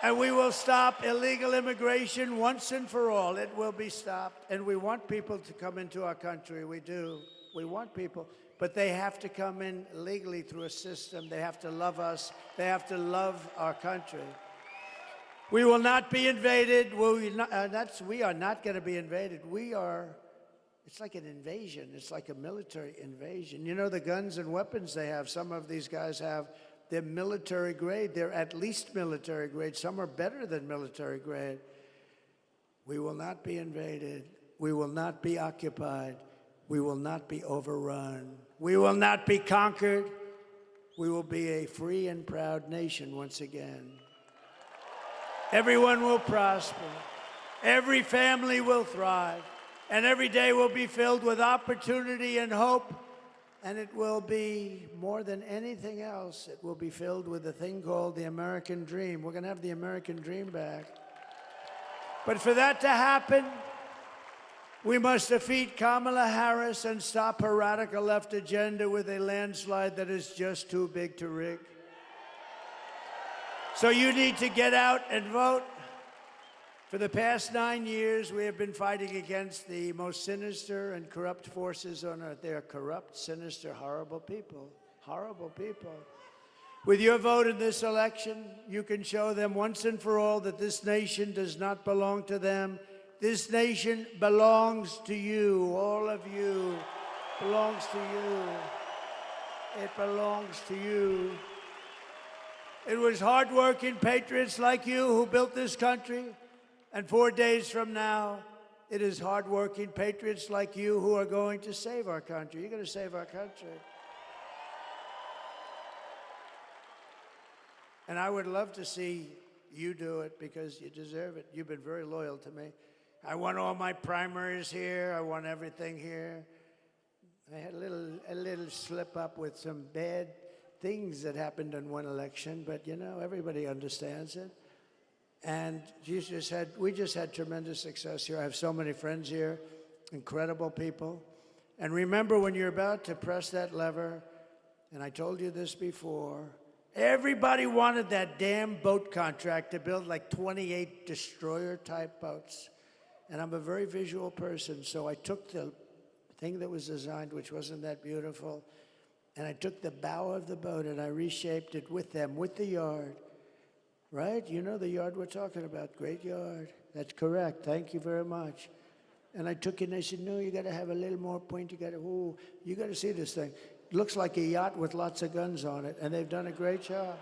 S1: And we will stop illegal immigration once and for all. It will be stopped. And we want people to come into our country. We do. We want people. But they have to come in legally through a system. They have to love us. They have to love our country. We will not be invaded. We are not going to be invaded. It's like an invasion. It's like a military invasion. You know, the guns and weapons they have, some of these guys have, they're military grade. They're at least military grade. Some are better than military grade. We will not be invaded. We will not be occupied. We will not be overrun. We will not be conquered. We will be a free and proud nation once again. Everyone will prosper. Every family will thrive. And every day will be filled with opportunity and hope. And it will be, more than anything else, it will be filled with a thing called the American dream. We're going to have the American dream back. But for that to happen, we must defeat Kamala Harris and stop her radical left agenda with a landslide that is just too big to rig. So you need to get out and vote. For the past 9 years, we have been fighting against the most sinister and corrupt forces on earth. They are corrupt, sinister, horrible people. Horrible people. With your vote in this election, you can show them once and for all that this nation does not belong to them. This nation belongs to you, all of you. Belongs to you. It belongs to you. It was hardworking patriots like you who built this country. And 4 days from now, it is hardworking patriots like you who are going to save our country. You're going to save our country. And I would love to see you do it because you deserve it. You've been very loyal to me. I won all my primaries here. I won everything here. I had a little slip up with some bad things that happened in one election, but you know, everybody understands it. And we just had tremendous success here. I have so many friends here, incredible people. And remember, when you're about to press that lever, and I told you this before, everybody wanted that damn boat contract to build like 28 destroyer-type boats. And I'm a very visual person, so I took the thing that was designed, which wasn't that beautiful, and I took the bow of the boat and I reshaped it with them, with the yard. Right? You know the yard we're talking about. Great yard. That's correct. Thank you very much. And I took it and I said, no, you got to have a little more point. You got to see this thing. It looks like a yacht with lots of guns on it, and they've done a great job.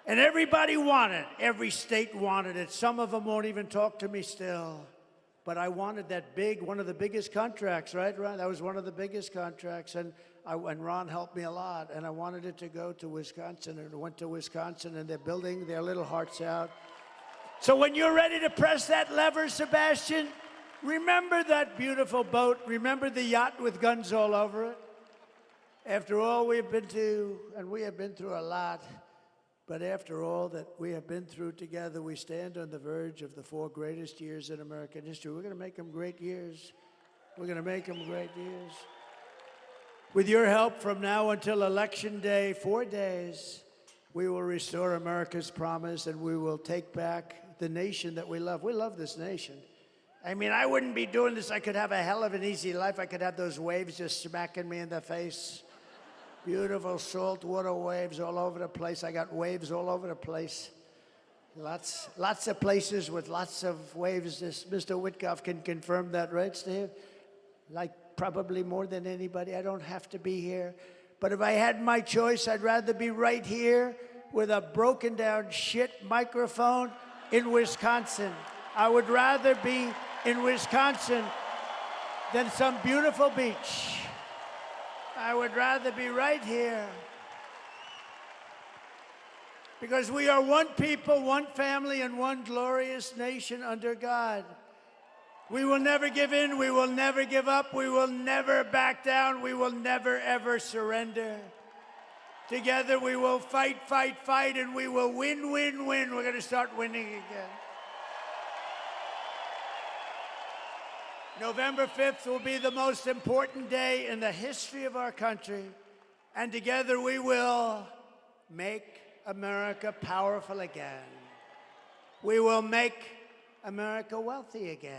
S1: And everybody wanted it. Every state wanted it. Some of them won't even talk to me still. But I wanted that one of the biggest contracts, right, Ron? That was one of the biggest contracts. And Ron helped me a lot, and I wanted it to go to Wisconsin, and it went to Wisconsin, and they're building their little hearts out. So when you're ready to press that lever, Sebastian, remember that beautiful boat. Remember the yacht with guns all over it. After all we've been to, and we have been through a lot, but after all that we have been through together, we stand on the verge of the 4 greatest years in American history. We're going to make them great years. We're going to make them great years. With your help, from now until Election Day, 4 days, we will restore America's promise, and we will take back the nation that we love. We love this nation. I mean, I wouldn't be doing this. I could have a hell of an easy life. I could have those waves just smacking me in the face. Beautiful saltwater waves all over the place. I got waves all over the place. Lots of places with lots of waves. This Mr. Witkoff can confirm that, right, Steve? Like probably more than anybody. I don't have to be here. But if I had my choice, I'd rather be right here with a broken down shit microphone in Wisconsin. I would rather be in Wisconsin than some beautiful beach. I would rather be right here. Because we are one people, one family, and one glorious nation under God. We will never give in, we will never give up, we will never back down, we will never ever surrender. Together we will fight, fight, fight, and we will win, win, win. We're going to start winning again. November 5th will be the most important day in the history of our country, and together we will make America powerful again. We will make America wealthy again.